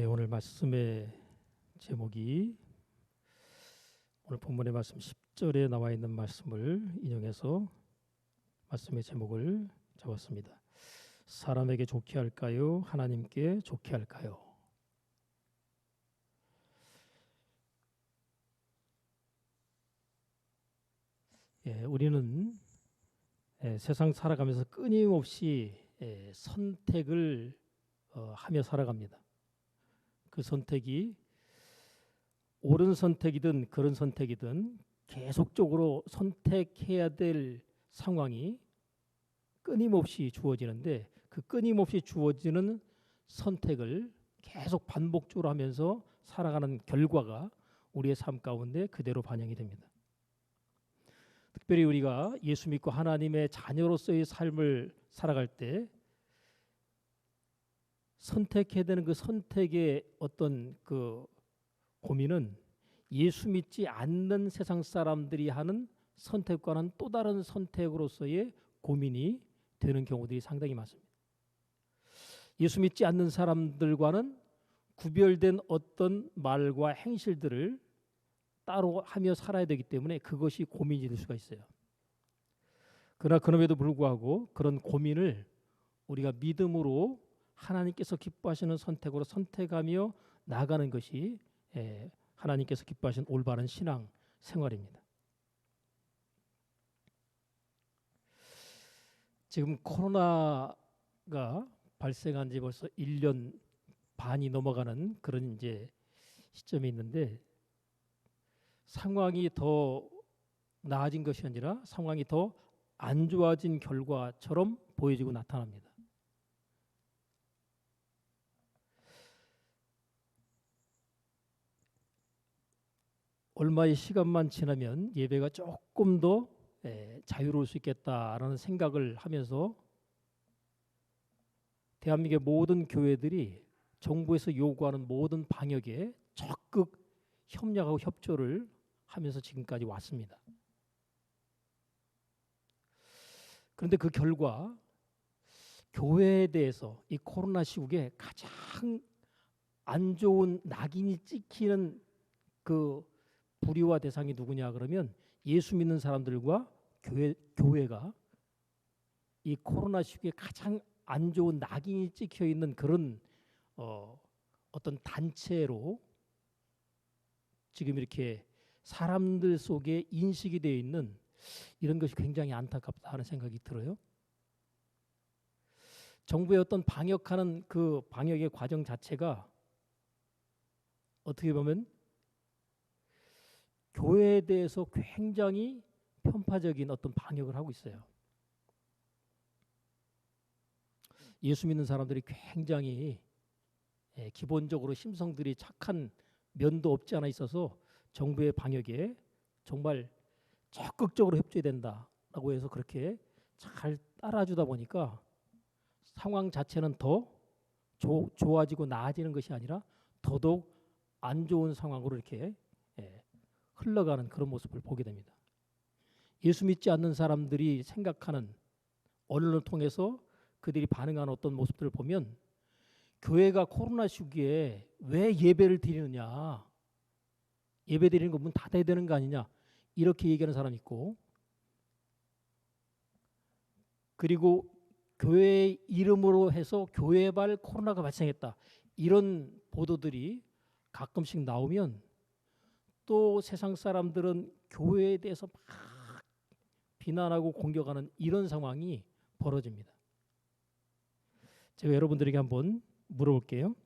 오늘 말씀의 제목이 오늘 본문의 말씀 10절에 나와 있는 말씀을 인용해서 말씀의 제목을 잡았습니다. 사람에게 좋게 할까요? 하나님께 좋게 할까요? 우리는 세상 살아가면서 끊임없이 선택을 하며 살아갑니다. 그 선택이 옳은 선택이든 그런 선택이든 계속적으로 선택해야 될 상황이 끊임없이 주어지는데, 그 끊임없이 주어지는 선택을 계속 반복적으로 하면서 살아가는 결과가 우리의 삶 가운데 그대로 반영이 됩니다. 특별히 우리가 예수 믿고 하나님의 자녀로서의 삶을 살아갈 때 선택해야 되는 그 선택의 어떤 그 고민은 예수 믿지 않는 세상 사람들이 하는 선택과는 또 다른 선택으로서의 고민이 되는 경우들이 상당히 많습니다. 예수 믿지 않는 사람들과는 구별된 어떤 말과 행실들을 따로 하며 살아야 되기 때문에 그것이 고민이 될 수가 있어요. 그러나 그럼에도 불구하고 그런 고민을 우리가 믿음으로 하나님께서 기뻐하시는 선택으로 선택하며 나가는 것이 하나님께서 기뻐하시는 올바른 신앙 생활입니다. 지금 코로나가 발생한 지 벌써 1년 반이 넘어가는 그런 이제 시점이 있는데, 상황이 더 나아진 것이 아니라 상황이 더 안 좋아진 결과처럼 보여지고 나타납니다. 얼마의 시간만 지나면 예배가 조금 더 자유로울 수 있겠다라는 생각을 하면서 대한민국의 모든 교회들이 정부에서 요구하는 모든 방역에 적극 협력하고 협조를 하면서 지금까지 왔습니다. 그런데 그 결과 교회에 대해서 이 코로나 시국에 가장 안 좋은 낙인이 찍히는 그 불의와 대상이 누구냐 그러면 예수 믿는 사람들과 교회가 이 코로나 시국에 가장 안 좋은 낙인이 찍혀 있는 그런 어떤 단체로 지금 이렇게 사람들 속에 인식이 되어 있는 이런 것이 굉장히 안타깝다 하는 생각이 들어요. 정부의 어떤 방역하는 그 방역의 과정 자체가 어떻게 보면 교회에 대해서 굉장히 편파적인 어떤 방역을 하고 있어요. 예수 믿는 사람들이 굉장히 기본적으로 심성들이 착한 면도 없지 않아 있어서 정부의 방역에 정말 적극적으로 협조해야 된다라고 해서 그렇게 잘 따라주다 보니까 상황 자체는 더 좋아지고 나아지는 것이 아니라 더더욱 안 좋은 상황으로 이렇게 흘러가는 그런 모습을 보게 됩니다. 예수 믿지 않는 사람들이 생각하는, 언론을 통해서 그들이 반응하는 어떤 모습들을 보면 교회가 코로나 시기에 왜 예배를 드리느냐, 예배 드리는 거 문 닫아야 되는 거 아니냐, 이렇게 얘기하는 사람이 있고, 그리고 교회의 이름으로 해서 교회발 코로나가 발생했다, 이런 보도들이 가끔씩 나오면 또 세상 사람들은 교회에 대해서 막 비난하고 공격하는 이런 상황이 벌어집니다. 제가 여러분들에게 한번 물어볼게요.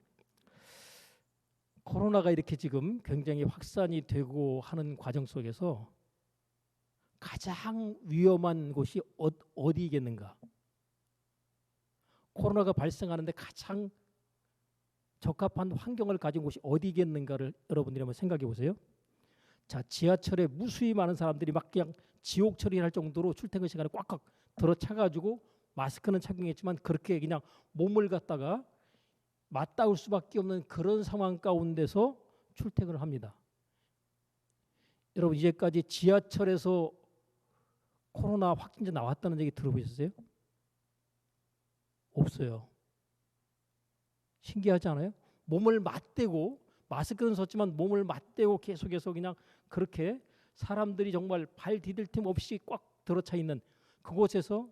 코로나가 이렇게 지금 굉장히 확산이 되고 하는 과정 속에서 가장 위험한 곳이 어디겠는가? 코로나가 발생하는데 가장 적합한 환경을 가진 곳이 어디겠는가를 여러분들이 한번 생각해 보세요. 자, 지하철에 무수히 많은 사람들이 막 그냥 지옥 처리할 정도로 출퇴근 시간에 꽉꽉 들어차가지고 마스크는 착용했지만 그렇게 그냥 몸을 갖다가 맞닿을 수밖에 없는 그런 상황 가운데서 출퇴근을 합니다. 여러분, 이제까지 지하철에서 코로나 확진자 나왔다는 얘기 들어보셨어요? 없어요. 신기하지 않아요? 몸을 맞대고 마스크는 썼지만 몸을 맞대고 계속해서 그냥 그렇게 사람들이 정말 발 디딜 틈 없이 꽉 들어차 있는 그곳에서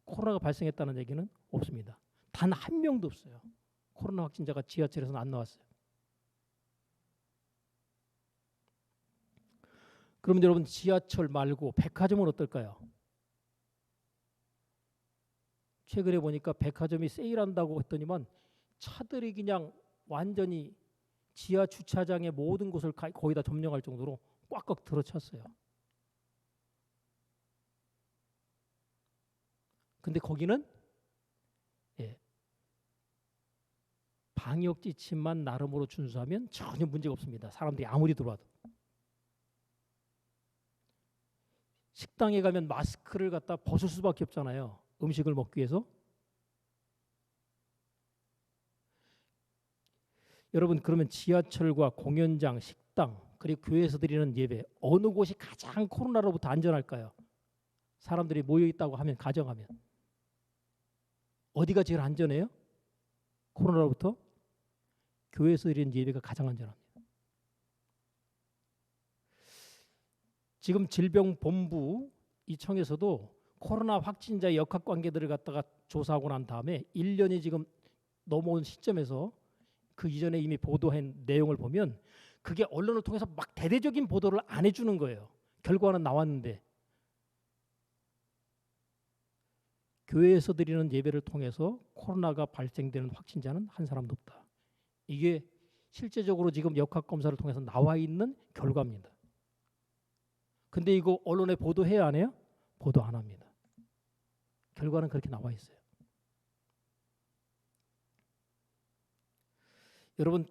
코로나가 발생했다는 얘기는 없습니다. 단 한 명도 없어요. 코로나 확진자가 지하철에서는 안 나왔어요. 그러면 여러분 지하철 말고 백화점은 어떨까요? 최근에 보니까 백화점이 세일한다고 했더니만 차들이 그냥 완전히 지하 주차장의 모든 곳을 거의 다 점령할 정도로 꽉꽉 들어찼어요. 근데 거기는 방역 지침만 나름으로 준수하면 전혀 문제가 없습니다. 사람들이 아무리 들어와도. 식당에 가면 마스크를 갖다 벗을 수밖에 없잖아요. 음식을 먹기 위해서. 여러분 그러면 지하철과 공연장, 식당 그리고 교회에서 드리는 예배 어느 곳이 가장 코로나로부터 안전할까요? 사람들이 모여 있다고 하면 가정하면 어디가 제일 안전해요? 코로나로부터? 교회에서 드리는 예배가 가장 안전합니다. 지금 질병본부 이 청에서도 코로나 확진자 역학관계들을 갖다가 조사하고 난 다음에 1년이 지금 넘어온 시점에서 그 이전에 이미 보도한 내용을 보면 그게 언론을 통해서 막 대대적인 보도를 안 해주는 거예요. 결과는 나왔는데 교회에서 드리는 예배를 통해서 코로나가 발생되는 확진자는 한 사람도 없다. 이게 실제적으로 지금 역학검사를 통해서 나와 있는 결과입니다. 근데 이거 언론에 보도해야 안 해요? 보도 안 합니다. 결과는 그렇게 나와 있어요. 여러분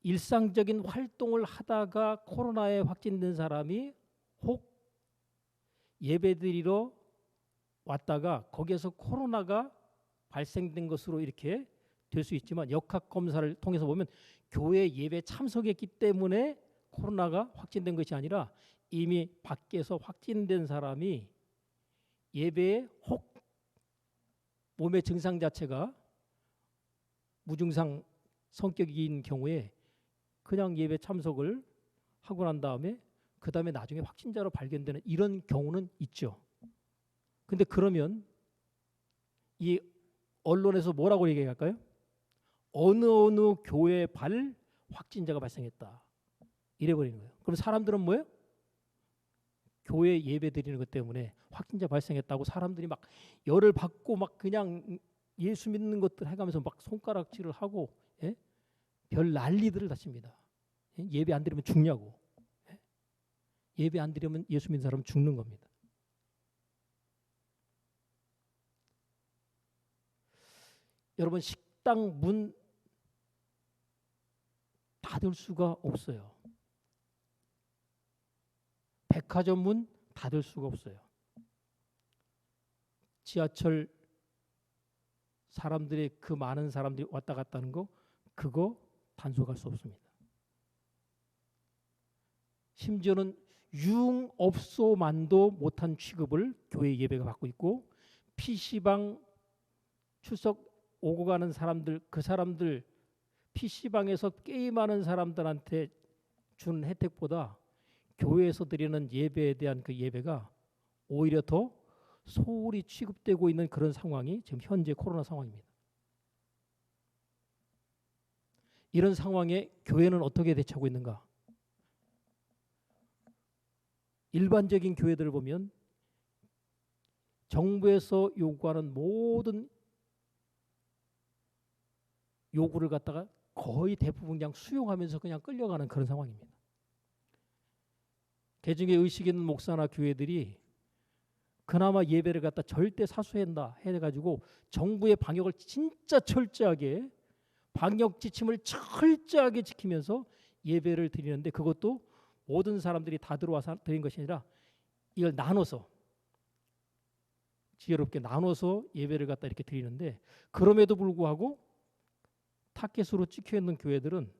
일상적인 활동을 하다가 코로나에 확진된 사람이 혹 예배드리러 왔다가 거기에서 코로나가 발생된 것으로 이렇게 될 수 있지만 역학검사를 통해서 보면 교회 예배 참석했기 때문에 코로나가 확진된 것이 아니라 이미 밖에서 확진된 사람이 예배에 혹 몸의 증상 자체가 무증상 성격인 경우에 그냥 예배 참석을 하고 난 다음에 그 다음에 나중에 확진자로 발견되는 이런 경우는 있죠. 근데 그러면 이 언론에서 뭐라고 얘기할까요? 어느 교회 발 확진자가 발생했다. 이래버리는 거예요. 그럼 사람들은 뭐예요? 교회 예배 드리는 것 때문에 확진자 발생했다고 사람들이 막 열을 받고 막 그냥 예수 믿는 것들 해가면서 막 손가락질을 하고 별 난리들을 다칩니다. 예배 안 드리면 죽냐고. 예배 안 드리면 예수 믿는 사람은 죽는 겁니다. 여러분 식당 문 닫을 수가 없어요. 백화점 문 닫을 수가 없어요. 지하철 사람들이 그 많은 사람들이 왔다 갔다 하는 거 그거 단속할 수 없습니다. 심지어는 유흥업소만도 못한 취급을 교회 예배가 받고 있고 PC방 출석 오고 가는 사람들 그 사람들 PC방에서 게임하는 사람들한테 주는 혜택보다 교회에서 드리는 예배에 대한 그 예배가 오히려 더 소홀히 취급되고 있는 그런 상황이 지금 현재 코로나 상황입니다. 이런 상황에 교회는 어떻게 대처하고 있는가? 일반적인 교회들을 보면 정부에서 요구하는 모든 요구를 갖다가 거의 대부분 그냥 수용하면서 그냥 끌려가는 그런 상황입니다. 개중에 의식 있는 목사나 교회들이 그나마 예배를 갖다 절대 사수한다 해가지고 정부의 방역을 진짜 철저하게 방역 지침을 철저하게 지키면서 예배를 드리는데 그것도 모든 사람들이 다 들어와서 드린 것이 아니라 이걸 나눠서 지혜롭게 나눠서 예배를 갖다 이렇게 드리는데 그럼에도 불구하고 타켓으로 찍혀 있는 교회들은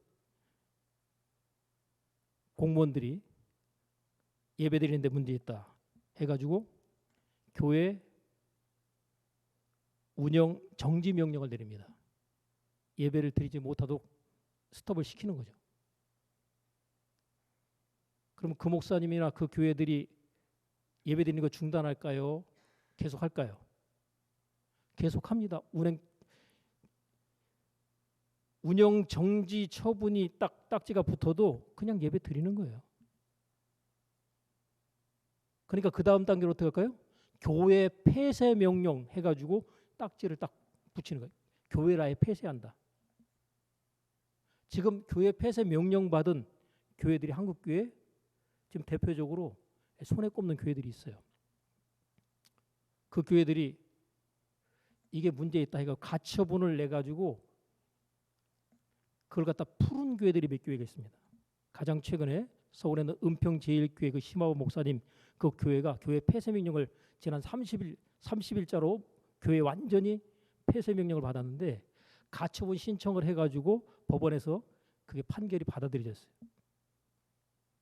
공무원들이 예배 드리는데 문제 있다 해가지고 교회 운영 정지 명령을 내립니다. 예배를 드리지 못하도록 스톱을 시키는 거죠. 그럼 그 목사님이나 그 교회들이 예배 드리는 거 중단할까요? 계속할까요? 계속합니다. 운영 정지 처분이 딱지가 붙어도 그냥 예배 드리는 거예요. 그러니까 그 다음 단계로 어떻게 할까요? 교회 폐쇄 명령 해가지고 딱지를 딱 붙이는 거예요. 교회를 아예 폐쇄한다. 지금 교회 폐쇄 명령 받은 교회들이 한국교회 지금 대표적으로 손에 꼽는 교회들이 있어요. 그 교회들이 이게 문제 있다 해가 가처분을 내가지고 그걸 갖다 푸른 교회들이 몇 교회가 있습니다. 가장 최근에 서울에는 은평제일교회 그 심하우 목사님 그 교회가 교회 폐쇄 명령을 지난 30일자로 교회 완전히 폐쇄 명령을 받았는데 가처분 신청을 해가지고 법원에서 그게 판결이 받아들여졌어요.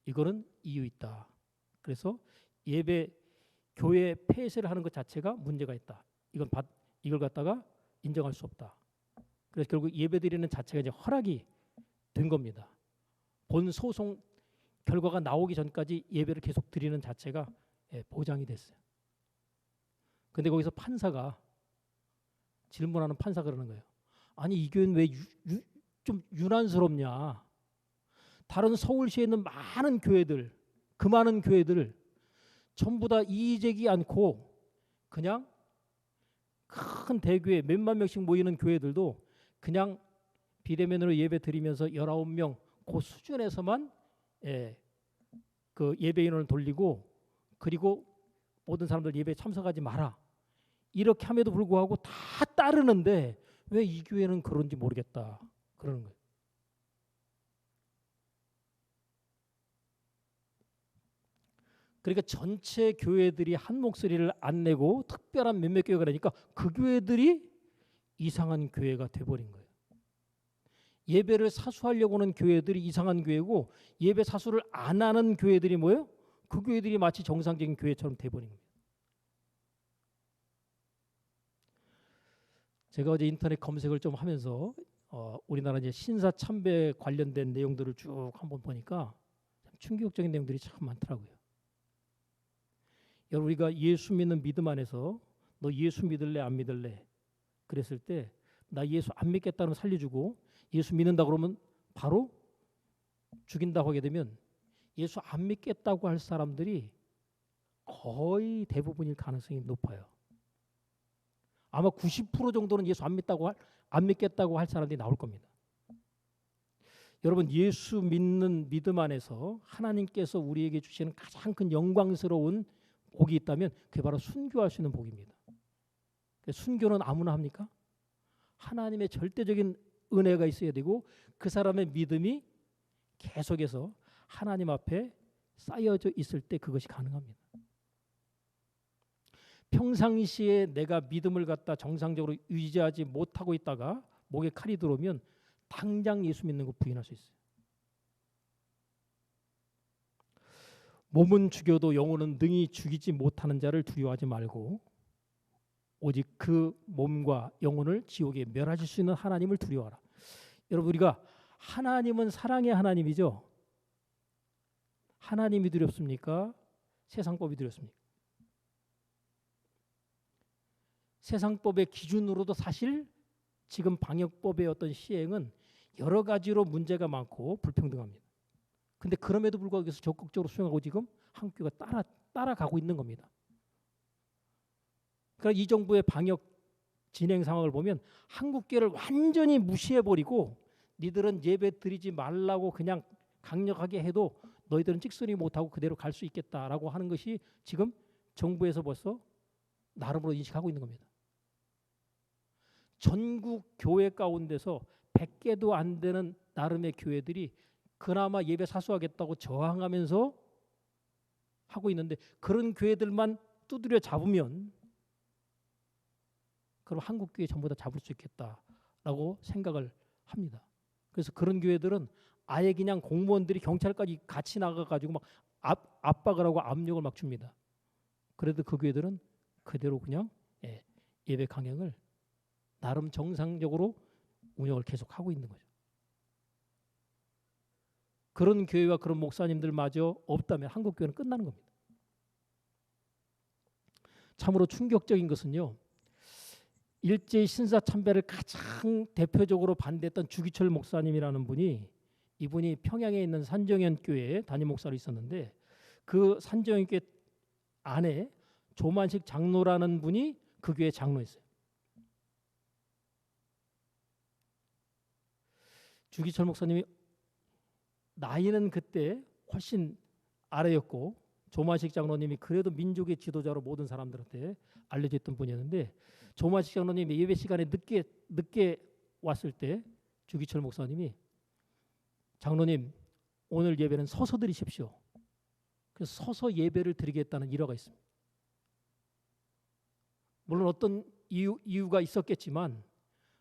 이거는 이유 있다. 그래서 예배 교회 폐쇄를 하는 것 자체가 문제가 있다. 이걸 갖다가 인정할 수 없다. 그래서 결국 예배 드리는 자체가 이제 허락이 된 겁니다. 본 소송 결과가 나오기 전까지 예배를 계속 드리는 자체가 보장이 됐어요. 근데 거기서 판사가 질문하는 판사가 그러는 거예요. 아니 이 교회는 왜 좀 유난스럽냐. 다른 서울시에 있는 많은 교회들, 그 많은 교회들 전부 다 이의제기 않고 그냥 큰 대교회 몇만 명씩 모이는 교회들도 그냥 비대면으로 예배 드리면서 19명 그 수준에서만 그 예배 인원을 돌리고 그리고 모든 사람들 예배에 참석하지 마라. 이렇게 함에도 불구하고 다 따르는데 왜 이 교회는 그런지 모르겠다. 그러는 거예요. 그러니까 전체 교회들이 한 목소리를 안 내고 특별한 몇몇 교회가 되니까 그 교회들이 이상한 교회가 돼버린 거예요. 예배를 사수하려고 하는 교회들이 이상한 교회고 예배 사수를 안 하는 교회들이 뭐예요? 그 교회들이 마치 정상적인 교회처럼 돼버린 거예요. 제가 어제 인터넷 검색을 좀 하면서 우리나라 이제 신사 참배 관련된 내용들을 쭉 한번 보니까 참 충격적인 내용들이 참 많더라고요. 여러분 우리가 예수 믿는 믿음 안에서 너 예수 믿을래 안 믿을래 그랬을 때 나 예수 안 믿겠다는 살려주고 예수 믿는다 그러면 바로 죽인다고 하게 되면 예수 안 믿겠다고 할 사람들이 거의 대부분일 가능성이 높아요. 아마 90% 정도는 예수 안 믿겠다고 할 사람들이 나올 겁니다. 여러분 예수 믿는 믿음 안에서 하나님께서 우리에게 주시는 가장 큰 영광스러운 복이 있다면 그게 바로 순교할 수 있는 복입니다. 순교는 아무나 합니까? 하나님의 절대적인 은혜가 있어야 되고 그 사람의 믿음이 계속해서 하나님 앞에 쌓여져 있을 때 그것이 가능합니다. 평상시에 내가 믿음을 갖다 정상적으로 유지하지 못하고 있다가 목에 칼이 들어오면 당장 예수 믿는 거 부인할 수 있어요. 몸은 죽여도 영혼은 능히 죽이지 못하는 자를 두려워하지 말고 오직 그 몸과 영혼을 지옥에 멸하실 수 있는 하나님을 두려워하라. 여러분 우리가 하나님은 사랑의 하나님이죠. 하나님이 두렵습니까? 세상법이 두렵습니까? 세상법의 기준으로도 사실 지금 방역법의 어떤 시행은 여러 가지로 문제가 많고 불평등합니다. 근데 그럼에도 불구하고 그래서 적극적으로 수행하고 지금 한국교회가 따라가고 있는 겁니다. 그러니까 이 정부의 방역 진행 상황을 보면 한국교회를 완전히 무시해버리고 니들은 예배 드리지 말라고 그냥 강력하게 해도 너희들은 찍소리 못하고 그대로 갈 수 있겠다라고 하는 것이 지금 정부에서 벌써 나름으로 인식하고 있는 겁니다. 전국 교회 가운데서 100개도 안 되는 나름의 교회들이 그나마 예배 사수하겠다고 저항하면서 하고 있는데 그런 교회들만 두드려 잡으면 그럼 한국 교회 전부 다 잡을 수 있겠다라고 생각을 합니다. 그래서 그런 교회들은 아예 그냥 공무원들이 경찰까지 같이 나가가지고 막 압박을 하고 압력을 막 줍니다. 그래도 그 교회들은 그대로 그냥 예배 강행을 나름 정상적으로 운영을 계속하고 있는 거죠. 그런 교회와 그런 목사님들마저 없다면 한국 교회는 끝나는 겁니다. 참으로 충격적인 것은요. 일제히 신사참배를 가장 대표적으로 반대했던 주기철 목사님이라는 분이, 이분이 평양에 있는 산정현 교회에 담임 목사로 있었는데, 그 산정현 교회 안에 조만식 장로라는 분이 그 교회 장로였어요. 주기철 목사님이 나이는 그때 훨씬 아래였고, 조만식 장로님이 그래도 민족의 지도자로 모든 사람들한테 알려져 있던 분이었는데, 조만식 장로님이 예배 시간에 늦게 왔을 때 주기철 목사님이, 장로님 오늘 예배는 서서 드리십시오. 그래서 서서 예배를 드리겠다는 일화가 있습니다. 물론 어떤 이유가 있었겠지만,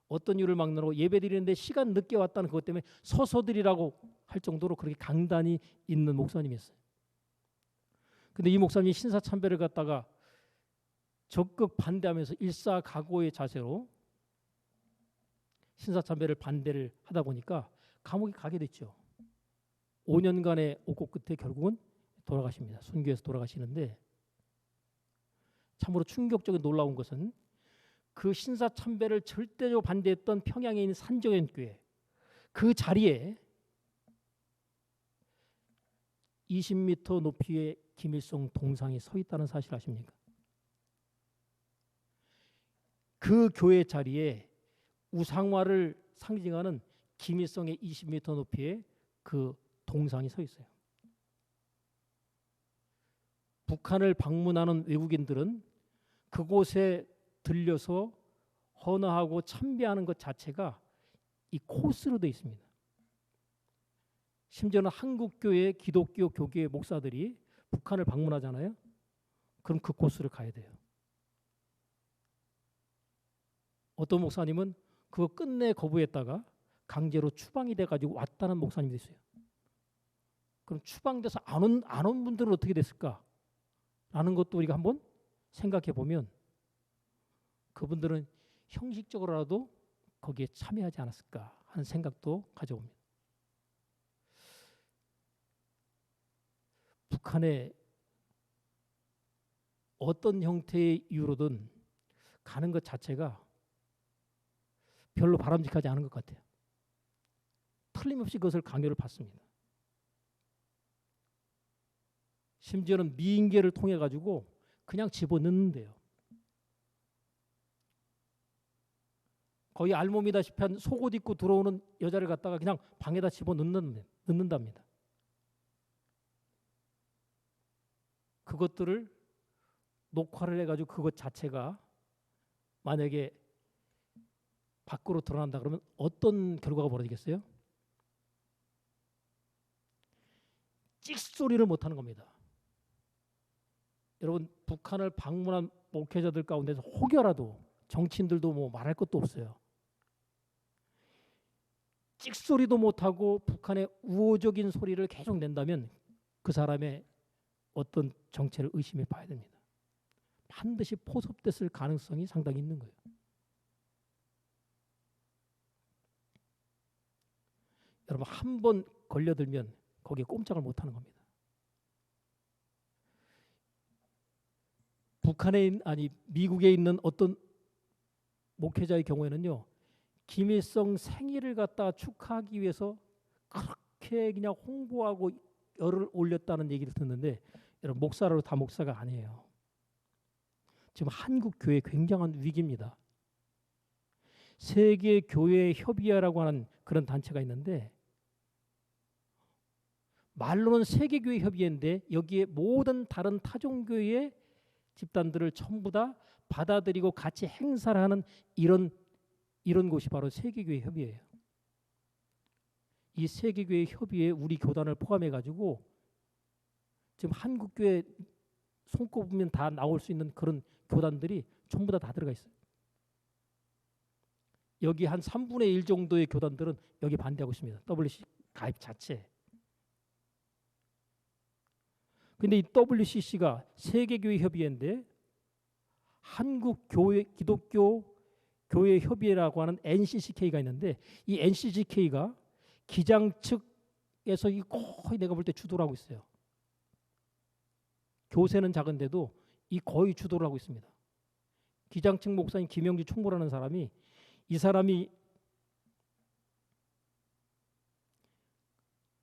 어떤 이유를 막느라고 예배 드리는데 시간 늦게 왔다는 그것 때문에 서서 드리라고 할 정도로 그렇게 강단이 있는 목사님이었어요. 근데 이 목사님이 신사참배를 갖다가 적극 반대하면서 일사각오의 자세로 신사참배를 반대를 하다 보니까 감옥에 가게 됐죠. 5년간의 옥고 끝에 결국은 돌아가십니다. 순교해서 돌아가시는데, 참으로 충격적인 놀라운 것은 그 신사참배를 절대적으로 반대했던 평양에 있는 산정현 교회, 그 자리에 20m 높이의 김일성 동상이 서 있다는 사실 아십니까? 그 교회 자리에 우상화를 상징하는 김일성의 20m 높이의 그 동상이 서 있어요. 북한을 방문하는 외국인들은 그곳에 들려서 헌화하고 참배하는 것 자체가 이 코스로 되어 있습니다. 심지어는 한국교회 기독교 교계 목사들이 북한을 방문하잖아요. 그럼 그 코스를 가야 돼요. 어떤 목사님은 그거 끝내 거부했다가 강제로 추방이 돼가지고 왔다는 목사님도 있어요. 그럼 추방돼서 안 온 분들은 어떻게 됐을까? 라는 것도 우리가 한번 생각해 보면, 그분들은 형식적으로라도 거기에 참여하지 않았을까 하는 생각도 가져옵니다. 북한에 어떤 형태의 이유로든 가는 것 자체가 별로 바람직하지 않은 것 같아요. 틀림없이 그것을 강요를 받습니다. 심지어는 미인계를 통해 가지고 그냥 집어넣는데요. 거의 알몸이다시피 한 속옷 입고 들어오는 여자를 갖다가 그냥 방에다 집어넣는답니다. 그것들을 녹화를 해가지고 그것 자체가 만약에 밖으로 드러난다 그러면 어떤 결과가 벌어지겠어요? 찍소리를 못하는 겁니다. 여러분, 북한을 방문한 목회자들 가운데서 혹여라도, 정치인들도 뭐 말할 것도 없어요. 찍소리도 못하고 북한의 우호적인 소리를 계속 낸다면 그 사람의 어떤 정체를 의심해 봐야 됩니다. 반드시 포섭됐을 가능성이 상당히 있는 거예요. 여러분, 한 번 걸려들면 거기에 꼼짝을 못하는 겁니다. 미국에 있는 어떤 목회자의 경우에는요, 김일성 생일을 갖다 축하하기 위해서 그렇게 그냥 홍보하고 열을 올렸다는 얘기를 듣는데, 여러분, 목사로 다 목사가 아니에요. 지금 한국 교회 굉장한 위기입니다. 세계교회협의회라고 하는 그런 단체가 있는데, 말로는 세계교회협의회인데 여기에 모든 다른 타종교회의 집단들을 전부 다 받아들이고 같이 행사를 하는 이런 곳이 바로 세계교회협의회예요. 이 세계교회협의회에 우리 교단을 포함해 가지고 지금 한국교회 손꼽으면 다 나올 수 있는 그런 교단들이 전부 다 들어가 있어요. 여기 한 3분의 1 정도의 교단들은 여기 반대하고 있습니다. WCC 가입 자체. 근데 이 WCC가 세계교회 협의회인데 한국 교회 기독교 교회 협의회라고 하는 NCCK가 있는데 이 NCCK가 기장 측에서 이 거의 내가 볼 때 주도를 하고 있어요. 교세는 작은데도 이 거의 주도를 하고 있습니다. 기장 측 목사인 김영주 총무라는 사람이 이 사람이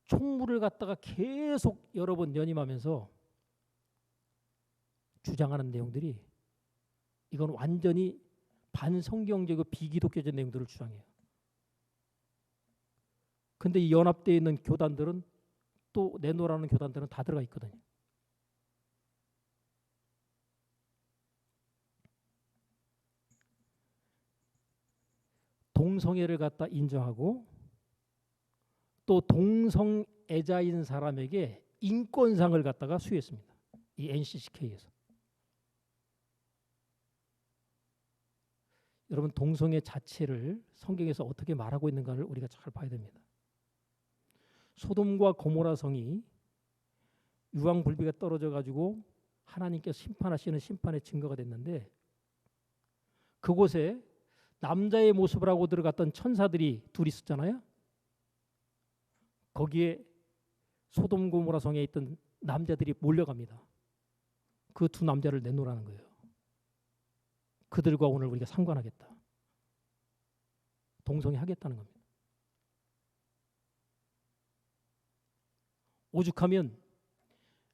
총무를 갖다가 계속 여러 번 연임하면서 주장하는 내용들이 이건 완전히 반성경적이고 비기독교적 내용들을 주장해요. 근데 이 연합되어 있는 교단들은 또 내노라는 교단들은 다 들어가 있거든요. 동성애를 갖다 인정하고 또 동성애자인 사람에게 인권상을 갖다가 수여했습니다. 이 NCCK에서. 여러분 동성애 자체를 성경에서 어떻게 말하고 있는가를 우리가 잘 봐야 됩니다. 소돔과 고모라 성이 유황불비가 떨어져 가지고 하나님께서 심판하시는 심판의 증거가 됐는데 그곳에 남자의 모습을 하고 들어갔던 천사들이 둘이 있었잖아요. 거기에 소돔 고모라 성에 있던 남자들이 몰려갑니다. 그 두 남자를 내놓으라는 거예요. 그들과 오늘 우리가 상관하겠다. 동성애하겠다는 겁니다. 오죽하면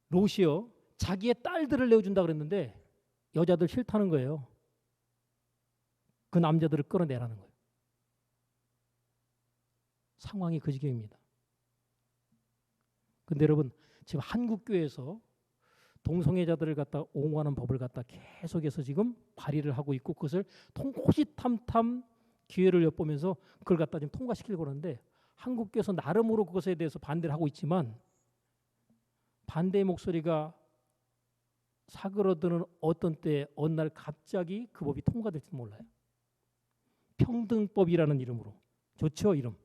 롯이요 자기의 딸들을 내어준다 그랬는데 여자들 싫다는 거예요. 그 남자들을 끌어내라는 거예요. 상황이 그 지경입니다. 근데 여러분 지금 한국교회에서 동성애자들을 갖다 옹호하는 법을 갖다 계속해서 지금 발의를 하고 있고 그것을 호시탐탐 기회를 엿보면서 그걸 갖다 지금 통과시키려고 하는데 한국교회에서 나름으로 그것에 대해서 반대를 하고 있지만 반대의 목소리가 사그러드는 어떤 때 어느 날 갑자기 그 법이 통과될지 몰라요. 평등법이라는 이름으로. 좋죠, 이름.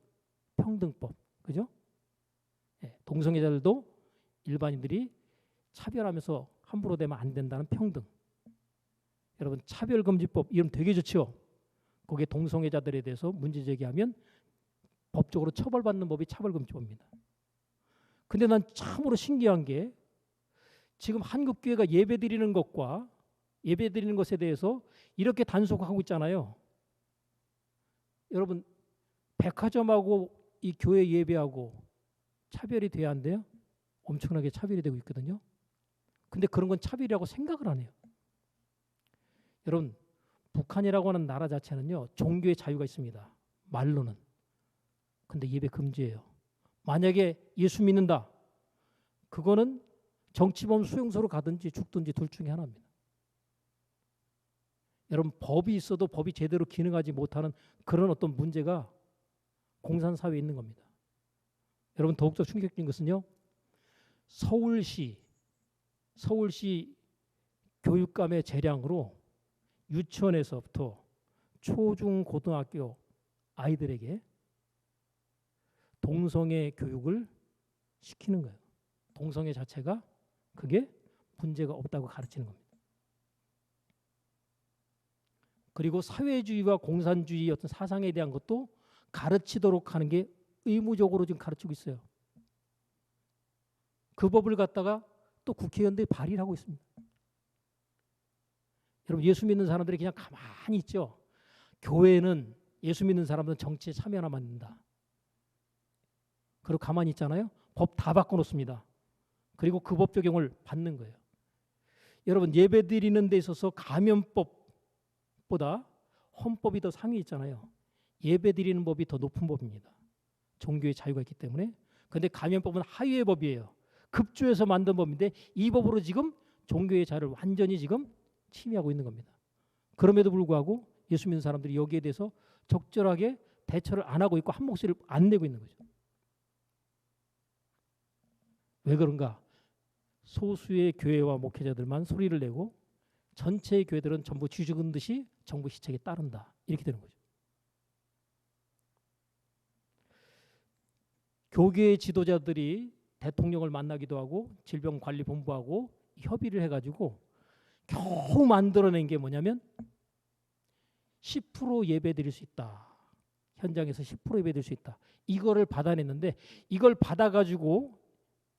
평등법. 그죠? 네, 동성애자들도 일반인들이 차별하면서 함부로 되면 안 된다는 평등. 여러분 차별금지법 이름 되게 좋죠. 거기에 동성애자들에 대해서 문제 제기하면 법적으로 처벌받는 법이 차별금지법입니다. 근데 난 참으로 신기한 게 지금 한국교회가 예배드리는 것과 예배드리는 것에 대해서 이렇게 단속하고 있잖아요. 여러분 백화점하고 이 교회 예배하고 차별이 돼야 안 돼요? 엄청나게 차별이 되고 있거든요. 근데 그런 건 차별이라고 생각을 안 해요. 여러분 북한이라고 하는 나라 자체는요 종교의 자유가 있습니다. 말로는. 근데 예배 금지예요. 만약에 예수 믿는다. 그거는 정치범 수용소로 가든지 죽든지 둘 중에 하나입니다. 여러분 법이 있어도 법이 제대로 기능하지 못하는 그런 어떤 문제가 공산사회에 있는 겁니다. 여러분 더욱더 충격적인 것은요. 서울시 교육감의 재량으로 유치원에서부터 초중고등학교 아이들에게 동성애 교육을 시키는 거예요. 동성애 자체가 그게 문제가 없다고 가르치는 겁니다. 그리고 사회주의와 공산주의 어떤 사상에 대한 것도 가르치도록 하는 게 의무적으로 지금 가르치고 있어요. 그 법을 갖다가 또 국회의원들이 발의를 하고 있습니다. 여러분 예수 믿는 사람들이 그냥 가만히 있죠. 교회는 예수 믿는 사람들은 정치에 참여나 만든다. 그리고 가만히 있잖아요. 법 다 바꿔놓습니다. 그리고 그 법 적용을 받는 거예요. 여러분 예배 드리는 데 있어서 감염법보다 헌법이 더 상위에 있잖아요. 예배 드리는 법이 더 높은 법입니다. 종교의 자유가 있기 때문에. 그런데 감염법은 하위의 법이에요. 급조해서 만든 법인데 이 법으로 지금 종교의 자유를 완전히 지금 침해하고 있는 겁니다. 그럼에도 불구하고 예수 믿는 사람들이 여기에 대해서 적절하게 대처를 안 하고 있고 한 목소리를 안 내고 있는 거죠. 왜 그런가? 소수의 교회와 목회자들만 소리를 내고 전체의 교회들은 전부 쥐죽은 듯이 정부 시책에 따른다. 이렇게 되는 거죠. 교계의 지도자들이 대통령을 만나기도 하고 질병관리본부하고 협의를 해가지고 겨우 만들어낸 게 뭐냐면 10% 예배 드릴 수 있다. 현장에서 10% 예배 드릴 수 있다. 이거를 받아냈는데 이걸 받아가지고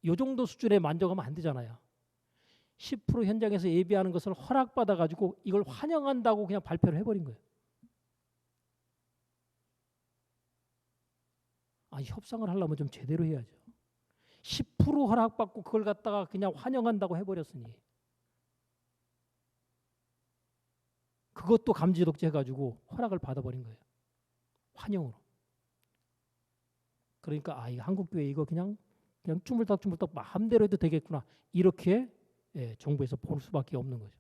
요 정도 수준에 만족하면 안 되잖아요. 10% 현장에서 예배하는 것을 허락받아가지고 이걸 환영한다고 그냥 발표를 해버린 거예요. 아니, 협상을 하려면 좀 제대로 해야죠. 10% 허락받고 그걸 갖다가 그냥 환영한다고 해버렸으니 그것도 감지독재 해가지고 허락을 받아버린 거예요. 환영으로. 그러니까 이 한국교회 이거 그냥 쭈물딱쭈물딱 마음대로 해도 되겠구나. 이렇게 정부에서 볼 수밖에 없는 거죠.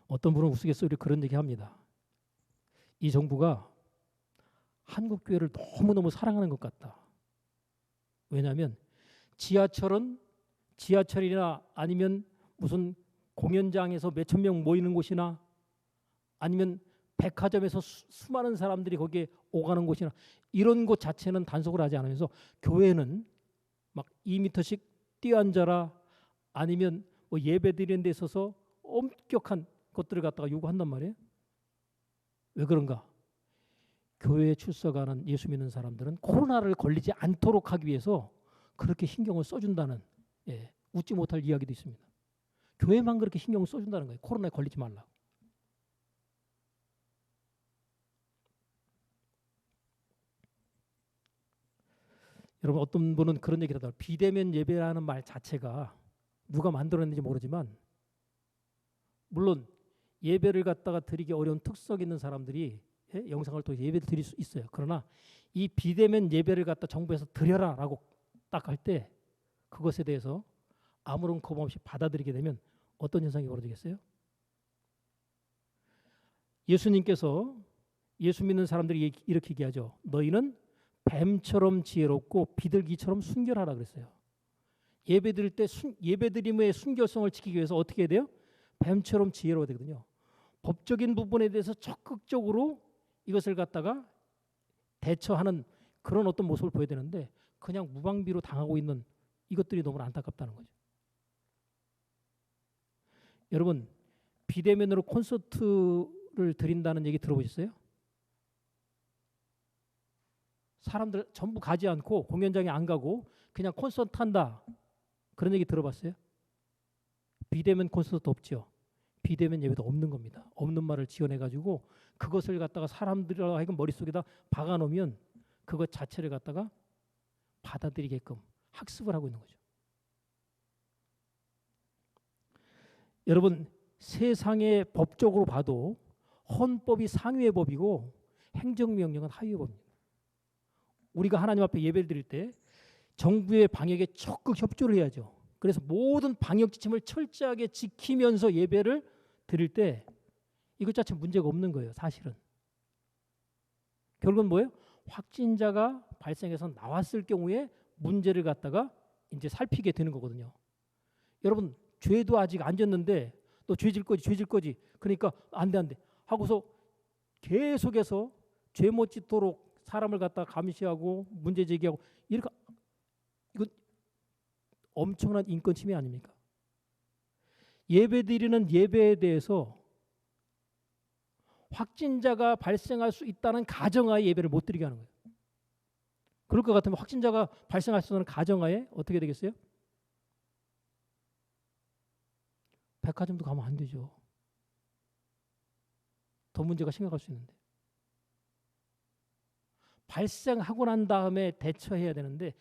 어떤 분은 우스갯소리로 그런 얘기합니다. 이 정부가 한국교회를 너무너무 사랑하는 것 같다. 왜냐하면 지하철이나 아니면 무슨 공연장에서 몇천 명 모이는 곳이나 아니면 백화점에서 수많은 사람들이 거기에 오가는 곳이나 이런 곳 자체는 단속을 하지 않으면서 교회는 막 2m씩 뛰어앉아라 아니면 뭐 예배 드리는 데 있어서 엄격한 것들을 갖다가 요구한단 말이에요. 왜 그런가? 교회에 출석하는 예수 믿는 사람들은 코로나를 걸리지 않도록 하기 위해서 그렇게 신경을 써준다는 웃지 못할 이야기도 있습니다. 교회만 그렇게 신경을 써준다는 거예요. 코로나에 걸리지 말라고. 여러분 어떤 분은 그런 얘기를 하더라고요. 비대면 예배라는 말 자체가 누가 만들었는지 모르지만 물론 예배를 갖다가 드리기 어려운 특성 있는 사람들이 영상을 통해 예배를 드릴 수 있어요. 그러나 이 비대면 예배를 갖다 정부에서 드려라라고 딱 할 때 그것에 대해서 아무런 겁 없이 받아들이게 되면 어떤 현상이 벌어지겠어요? 예수님께서 예수 믿는 사람들이 이렇게 얘기하죠. 너희는 뱀처럼 지혜롭고 비둘기처럼 순결하라 그랬어요. 예배 드릴 때 예배 드림의 순결성을 지키기 위해서 어떻게 해야 돼요? 뱀처럼 지혜로워야 되거든요. 법적인 부분에 대해서 적극적으로 이것을 갖다가 대처하는 그런 어떤 모습을 보여야 되는데 그냥 무방비로 당하고 있는 이것들이 너무 안타깝다는 거죠. 여러분 비대면으로 콘서트를 드린다는 얘기 들어보셨어요? 사람들 전부 가지 않고 공연장에 안 가고 그냥 콘서트 한다. 그런 얘기 들어봤어요? 비대면 콘서트 없죠. 비대면 예배도 없는 겁니다. 없는 말을 지어내가지고 그것을 갖다가 사람들이라 하여금 머릿속에다 박아놓으면 그것 자체를 갖다가 받아들이게끔 학습을 하고 있는 거죠. 여러분 세상의 법적으로 봐도 헌법이 상위의 법이고 행정명령은 하위의 법입니다. 우리가 하나님 앞에 예배를 드릴 때 정부의 방역에 적극 협조를 해야죠. 그래서 모든 방역 지침을 철저하게 지키면서 예배를 드릴 때 이것 자체 문제가 없는 거예요. 사실은. 결국은 뭐예요? 확진자가 발생해서 나왔을 경우에 문제를 갖다가 이제 살피게 되는 거거든요. 여러분 죄도 아직 안 졌는데 너 죄질 거지. 그러니까 안 돼. 하고서 계속해서 죄 못 짓도록 사람을 갖다가 감시하고 문제 제기하고 이렇게 이건 엄청난 인권 침해 아닙니까? 예배 드리는 예배에 대해서 확진자가 발생할 수 있다는 가정하에 예배를 못 드리게 하는 거예요. 그럴 것 같으면 확진자가 발생할 수 있는 가정하에 어떻게 되겠어요? 백화점도 가면 안 되죠. 더 문제가 심각할 수 있는데. 발생하고 난 다음에 대처해야 되는데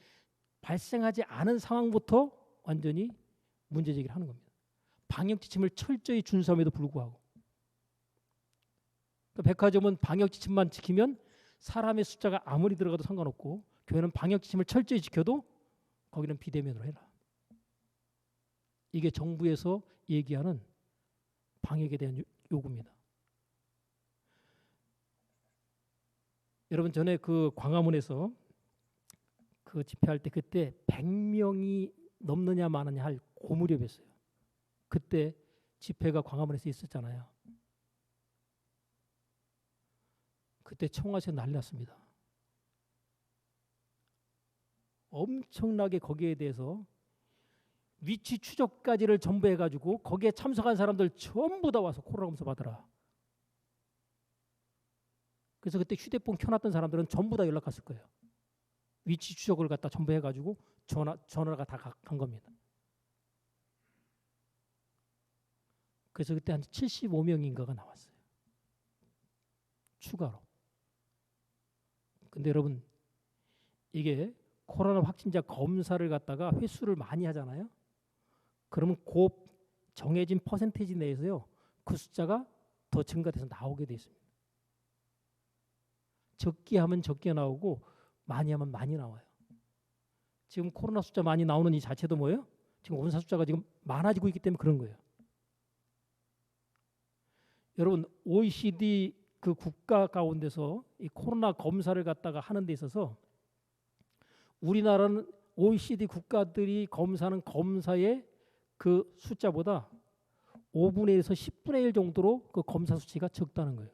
발생하지 않은 상황부터 완전히 문제 제기를 하는 겁니다. 방역 지침을 철저히 준수함에도 불구하고. 그러니까 백화점은 방역 지침만 지키면 사람의 숫자가 아무리 들어가도 상관없고 교회는 방역 지침을 철저히 지켜도 거기는 비대면으로 해라. 이게 정부에서 얘기하는 방역에 대한 요구입니다. 여러분 전에 그 광화문에서 그 집회할 때 그때 100명이 넘느냐 마느냐 할 고무렵이었어요. 그때 집회가 광화문에서 있었잖아요. 그때 청와시에서 난리 났습니다. 엄청나게 거기에 대해서 위치 추적까지를 전부 해가지고 거기에 참석한 사람들 전부 다 와서 코로나 검사 받으라. 그래서 그때 휴대폰 켜놨던 사람들은 전부 다 연락 갔을 거예요. 위치 추적을 갖다 전부 해가지고 전화가 다 간 겁니다. 그래서 그때 한 75명인가가 나왔어요. 추가로. 근데 여러분 이게 코로나 확진자 검사를 갖다가 횟수를 많이 하잖아요. 그러면 그 정해진 퍼센테이지 내에서요. 그 숫자가 더 증가돼서 나오게 돼 있습니다. 적게 하면 적게 나오고 많이 하면 많이 나와요. 지금 코로나 숫자 많이 나오는 이 자체도 뭐예요? 지금 원사 숫자가 지금 많아지고 있기 때문에 그런 거예요. 여러분 OECD 그 국가 가운데서 이 코로나 검사를 갖다가 하는 데 있어서 우리나라는 OECD 국가들이 검사하는 검사의 그 숫자보다 5분의 1에서 10분의 1 정도로 그 검사 수치가 적다는 거예요.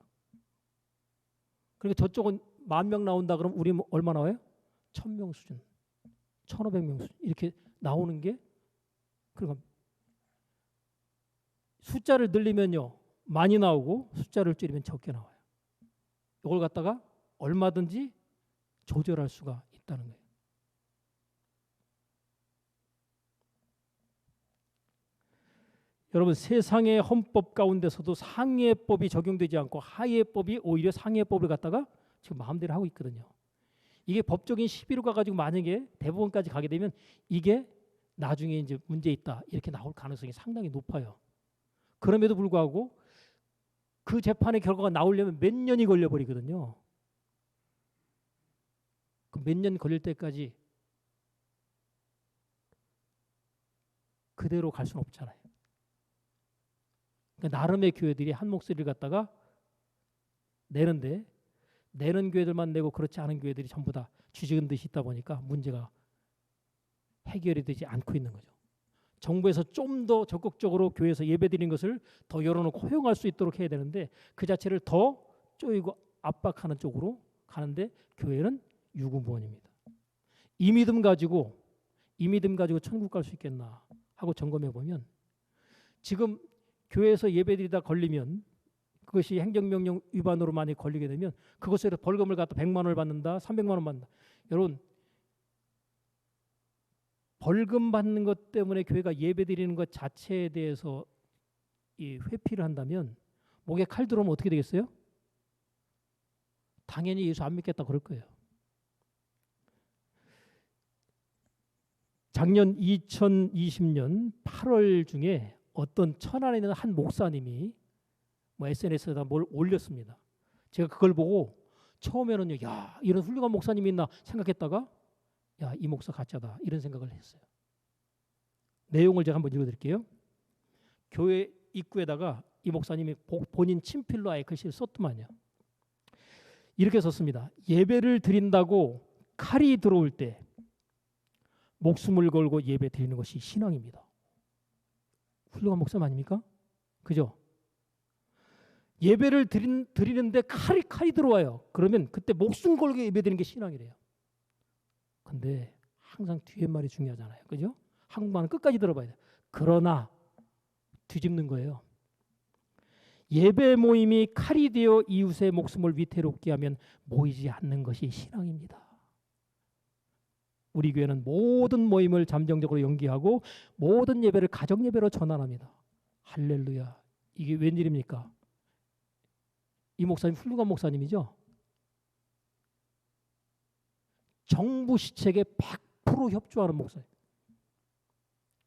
그러니까 저쪽은 10,000명 나온다 그러면 우리 얼마 나와요? 1,000명 수준, 1,500명 수준 이렇게 나오는 게 그러니까 숫자를 늘리면요 많이 나오고 숫자를 줄이면 적게 나와요. 이걸 갖다가 얼마든지 조절할 수가 있다는 거예요. 여러분 세상의 헌법 가운데서도 상해법이 적용되지 않고 하해법이 오히려 상해법을 갖다가 지금 마음대로 하고 있거든요. 이게 법적인 시비로 가가지고 만약에 대법원까지 가게 되면 이게 나중에 이제 문제 있다 이렇게 나올 가능성이 상당히 높아요. 그럼에도 불구하고 그 재판의 결과가 나오려면 몇 년이 걸려버리거든요. 그 몇 년 걸릴 때까지 그대로 갈 수는 없잖아요. 그러니까 나름의 교회들이 한 목소리를 갖다가 내는데 내는 교회들만 내고 그렇지 않은 교회들이 전부 다 쥐지은 듯이 있다 보니까 문제가 해결이 되지 않고 있는 거죠. 정부에서 좀 더 적극적으로 교회에서 예배드리는 것을 더 열어놓고 허용할 수 있도록 해야 되는데 그 자체를 더 쪼이고 압박하는 쪽으로 가는데 교회는 유구무원입니다. 이 믿음 가지고 천국 갈 수 있겠나 하고 점검해 보면 지금 교회에서 예배드리다 걸리면 그것이 행정명령 위반으로 많이 걸리게 되면 그것에 벌금을 갖다 100만 원을 받는다, 300만 원 받는다. 여러분 벌금 받는 것 때문에 교회가 예배드리는 것 자체에 대해서 이 회피를 한다면 목에 칼 들어오면 어떻게 되겠어요? 당연히 예수 안 믿겠다 그럴 거예요. 작년 2020년 8월 중에 어떤 천안에 있는 한 목사님이 뭐 SNS에다 뭘 올렸습니다. 제가 그걸 보고 처음에는요, 야 이런 훌륭한 목사님이 있나 생각했다가 야 이 목사 가짜다 이런 생각을 했어요. 내용을 제가 한번 읽어드릴게요. 교회 입구에다가 이 목사님이 본인 친필로 아예 글씨를 썼더만요. 이렇게 썼습니다. 예배를 드린다고 칼이 들어올 때 목숨을 걸고 예배 드리는 것이 신앙입니다. 훌륭한 목사님 아닙니까? 그죠? 예배를 드리는데 칼이 들어와요. 그러면 그때 목숨 걸고 예배 드리는 게 신앙이래요. 근데 항상 뒤에 말이 중요하잖아요. 그죠? 한국말은 끝까지 들어봐야 돼요. 그러나 뒤집는 거예요. 예배 모임이 칼이 되어 이웃의 목숨을 위태롭게 하면 모이지 않는 것이 신앙입니다. 우리 교회는 모든 모임을 잠정적으로 연기하고 모든 예배를 가정 예배로 전환합니다. 할렐루야. 이게 웬일입니까? 이 목사님 훌륭한 목사님이죠. 정부 시책에 100% 협조하는 목사님.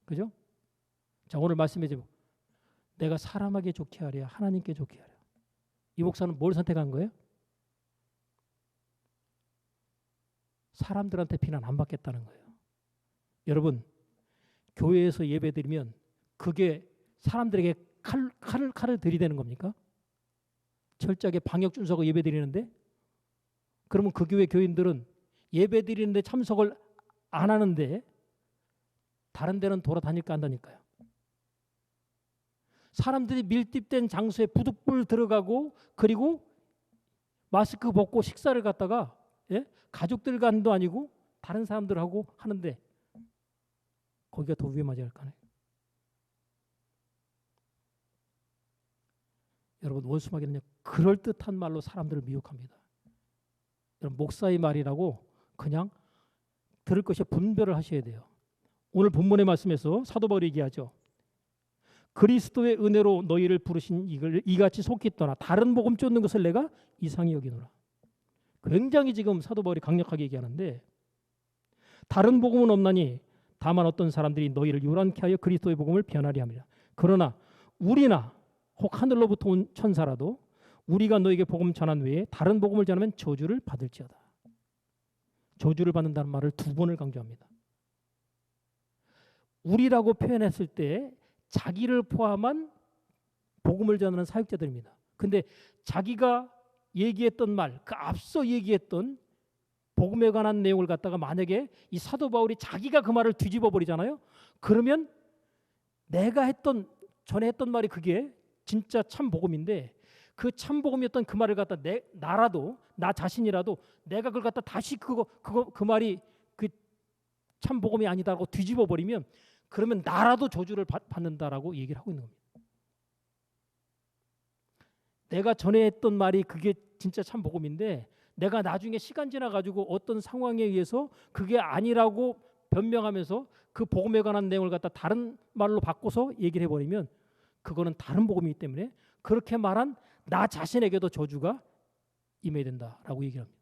그죠? 자 오늘 말씀해 주면 내가 사람에게 좋게 하랴 하나님께 좋게 하랴. 이 목사는 뭘 선택한 거예요? 사람들한테 비난 안 받겠다는 거예요. 여러분 교회에서 예배드리면 그게 사람들에게 칼을 들이대는 겁니까? 철저하게 방역 준수하고 예배드리는데 그러면 그 교회 교인들은 예배드리는데 참석을 안 하는데 다른 데는 돌아다닐까 한다니까요. 사람들이 밀집된 장소에 부득불 들어가고 그리고 마스크 벗고 식사를 갖다가 가족들 간도 아니고 다른 사람들하고 하는데 거기가 더 위험하지 않을까요? 여러분, 원수마귀는요, 그럴듯한 말로 사람들을 미혹합니다. 여러분, 목사의 말이라고 그냥 들을 것에 분별을 하셔야 돼요. 오늘 본문의 말씀에서 사도 바울이 얘기하죠. 그리스도의 은혜로 너희를 부르신 이걸 이같이 속히 떠나 다른 복음 쫓는 것을 내가 이상히 여기노라. 굉장히 지금 사도 바울이 강력하게 얘기하는데, 다른 복음은 없나니 다만 어떤 사람들이 너희를 요란케 하여 그리스도의 복음을 변하리 함이라. 그러나 우리나 혹 하늘로부터 온 천사라도 우리가 너에게 복음 전한 외에 다른 복음을 전하면 저주를 받을지어다. 저주를 받는다는 말을 2번을 강조합니다. 우리라고 표현했을 때 자기를 포함한 복음을 전하는 사역자들입니다. 근데 자기가 얘기했던 말, 그 앞서 얘기했던 복음에 관한 내용을 갖다가 만약에 이 사도 바울이 자기가 그 말을 뒤집어 버리잖아요. 그러면 내가 전에 했던 말이 그게 진짜 참 복음인데, 그 참 복음이었던 그 말을 갖다 나 자신이라도 내가 그걸 갖다 다시 그 말이 그 참 복음이 아니다라고 뒤집어 버리면, 그러면 나라도 저주를 받는다라고 얘기를 하고 있는 겁니다. 내가 전에 했던 말이 그게 진짜 참 복음인데, 내가 나중에 시간 지나 가지고 어떤 상황에 의해서 그게 아니라고 변명하면서 그 복음에 관한 내용을 갖다 다른 말로 바꿔서 얘기를 해버리면 그거는 다른 복음이기 때문에 그렇게 말한 나 자신에게도 저주가 임해야 된다라고 얘기를 합니다.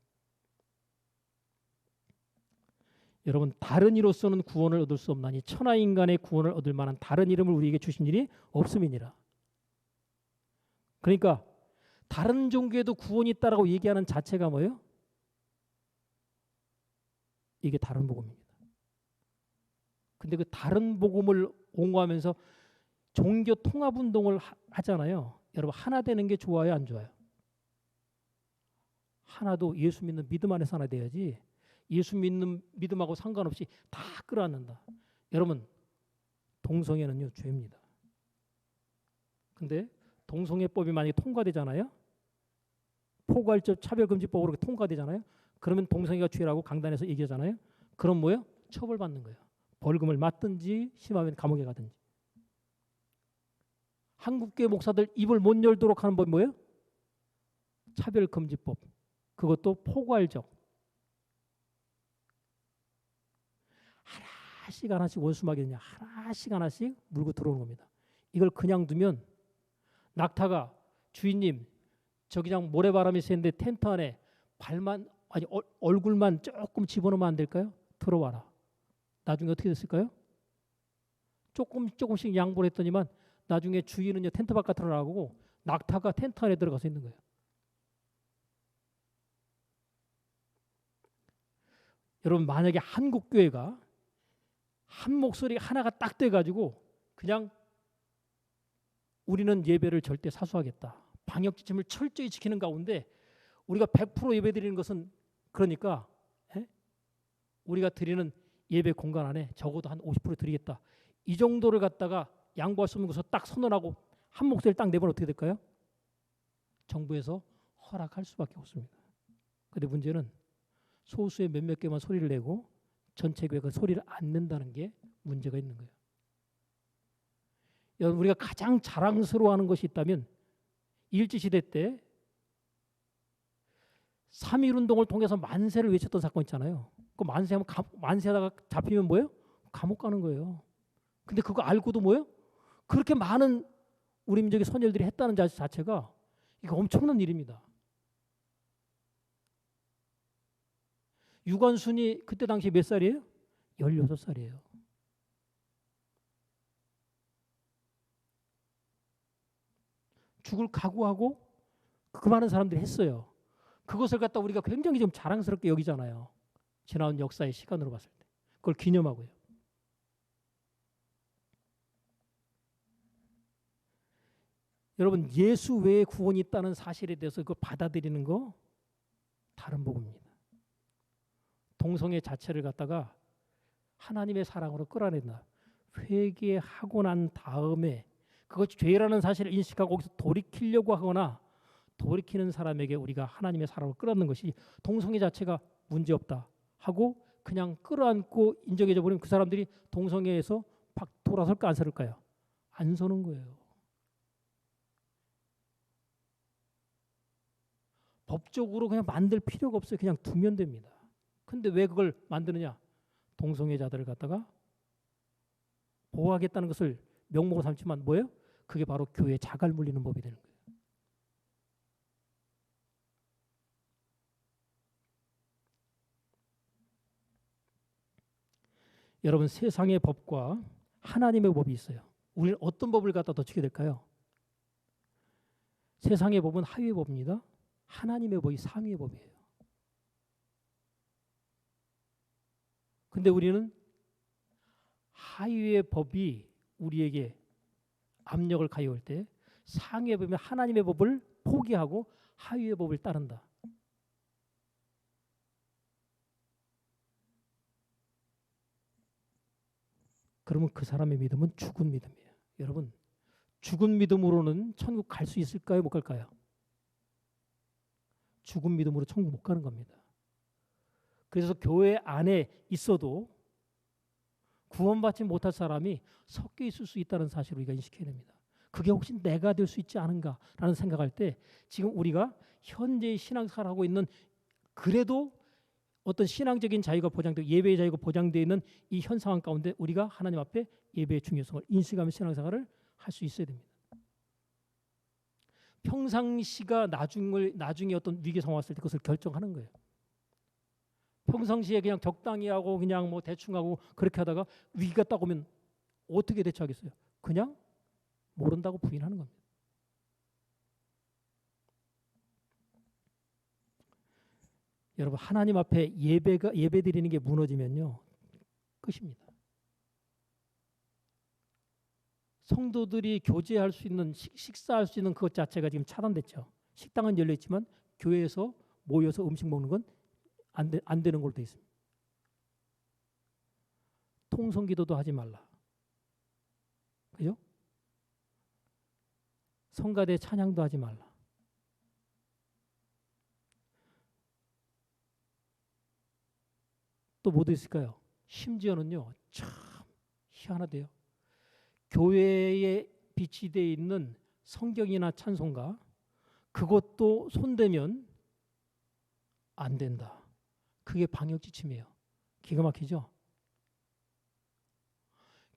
여러분, 다른 이로서는 구원을 얻을 수 없나니 천하 인간의 구원을 얻을 만한 다른 이름을 우리에게 주신 일이 없음이니라. 그러니까 다른 종교에도 구원이 있다라고 얘기하는 자체가 뭐예요? 이게 다른 복음입니다. 근데 그 다른 복음을 옹호하면서 종교 통합 운동을 하잖아요. 여러분, 하나 되는 게 좋아요, 안 좋아요? 하나도 예수 믿는 믿음 안에서 하나 돼야지, 예수 믿는 믿음하고 상관없이 다 끌어안는다. 여러분, 동성애는요, 죄입니다. 근데 동성애법이 만약에 통과되잖아요. 포괄적 차별금지법으로 통과되잖아요. 그러면 동성애가 죄라고 강단에서 얘기하잖아요. 그럼 뭐예요? 처벌받는 거예요. 벌금을 맞든지 심하면 감옥에 가든지. 한국교회 목사들 입을 못 열도록 하는 법이 뭐예요? 차별금지법. 그것도 포괄적. 하나씩 원수마귀냐 하나씩 물고 들어오는 겁니다. 이걸 그냥 두면 낙타가 주인님 저기 그냥 모래바람이 쐬는데 텐트 안에 얼굴만 조금 집어넣으면 안 될까요? 들어와라. 나중에 어떻게 됐을까요? 조금씩 양보를 했더니만 나중에 주인은요 텐트 바깥으로 나가고 낙타가 텐트 안에 들어가서 있는 거예요. 여러분, 만약에 한국 교회가 한 목소리 하나가 딱 돼가지고 그냥 우리는 예배를 절대 사수하겠다, 방역 지침을 철저히 지키는 가운데 우리가 100% 예배 드리는 것은, 그러니까 우리가 드리는 예배 공간 안에 적어도 한 50% 드리겠다, 이 정도를 갖다가 양보할 수 없는 것을 딱 선언하고 한 목소리를 딱 내보면 어떻게 될까요? 정부에서 허락할 수밖에 없습니다. 그런데 문제는 소수의 몇몇 개만 소리를 내고 전체 교회가 소리를 안 낸다는 게 문제가 있는 거예요. 여러분, 우리가 가장 자랑스러워하는 것이 있다면 일제시대 때 3.1운동을 통해서 만세를 외쳤던 사건 있잖아요. 그 만세하다가 잡히면 뭐예요? 감옥 가는 거예요. 근데 그거 알고도 뭐예요? 그렇게 많은 우리 민족의 선열들이 했다는 자체가 이거 엄청난 일입니다. 유관순이 그때 당시 몇 살이에요? 16살이에요. 죽을 각오하고 그 많은 사람들이 했어요. 그것을 갖다 우리가 굉장히 좀 자랑스럽게 여기잖아요. 지나온 역사의 시간으로 봤을 때. 그걸 기념하고요. 여러분, 예수 외에 구원이 있다는 사실에 대해서 그걸 받아들이는 거 다른 복음입니다. 동성애 자체를 갖다가 하나님의 사랑으로 끌어낸다. 회개하고 난 다음에 그것이 죄라는 사실을 인식하고 거기서 돌이키려고 하거나 돌이키는 사람에게 우리가 하나님의 사랑을 끌어안는 것이 동성애 자체가 문제없다 하고 그냥 끌어안고 인정해줘 버리면 그 사람들이 동성애에서 팍 돌아설까 안 설까요? 안 서는 거예요. 법적으로 그냥 만들 필요가 없어요. 그냥 두면 됩니다. 근데 왜 그걸 만드느냐? 동성애자들을 갖다가 보호하겠다는 것을 명목으로 삼지만 뭐예요? 그게 바로 교회 자갈 물리는 법이 되는 거예요. 여러분, 세상의 법과 하나님의 법이 있어요. 우리는 어떤 법을 갖다 더 지켜야 될까요? 세상의 법은 하위의 법입니다. 하나님의 법이 상위의 법이에요. 근데 우리는 하위의 법이 우리에게 압력을 가해올 때 상위의 법이면 하나님의 법을 포기하고 하위의 법을 따른다. 그러면 그 사람의 믿음은 죽은 믿음이에요. 여러분, 죽은 믿음으로는 천국 갈 수 있을까요? 못 갈까요? 죽은 믿음으로 천국 못 가는 겁니다. 그래서 교회 안에 있어도 구원받지 못할 사람이 섞여 있을 수 있다는 사실을 우리가 인식해야 됩니다. 그게 혹시 내가 될 수 있지 않은가라는 생각할 때 지금 우리가 현재 신앙생활을 하고 있는 그래도 어떤 신앙적인 자유가 보장되고 예배의 자유가 보장되어 있는 이 현 상황 가운데 우리가 하나님 앞에 예배의 중요성을 인식하며 신앙생활을 할 수 있어야 됩니다. 평상시가 나중에 어떤 위기 상황 왔을 때 그것을 결정하는 거예요. 평상시에 그냥 적당히 하고 그냥 뭐 대충 하고 그렇게 하다가 위기가 딱 오면 어떻게 대처하겠어요? 그냥 모른다고 부인하는 겁니다. 여러분, 하나님 앞에 예배 드리는 게 무너지면요 끝입니다. 성도들이 교제할 수 있는 식사할 수 있는 그것 자체가 지금 차단됐죠. 식당은 열려 있지만 교회에서 모여서 음식 먹는 건 안 되는 걸로 돼 있습니다. 통성기도도 하지 말라. 그죠? 성가대 찬양도 하지 말라. 또 뭐도 있을까요? 심지어는요, 참 희한하대요. 교회에 비치되어 있는 성경이나 찬송가 그것도 손대면 안 된다. 그게 방역 지침이에요. 기가 막히죠?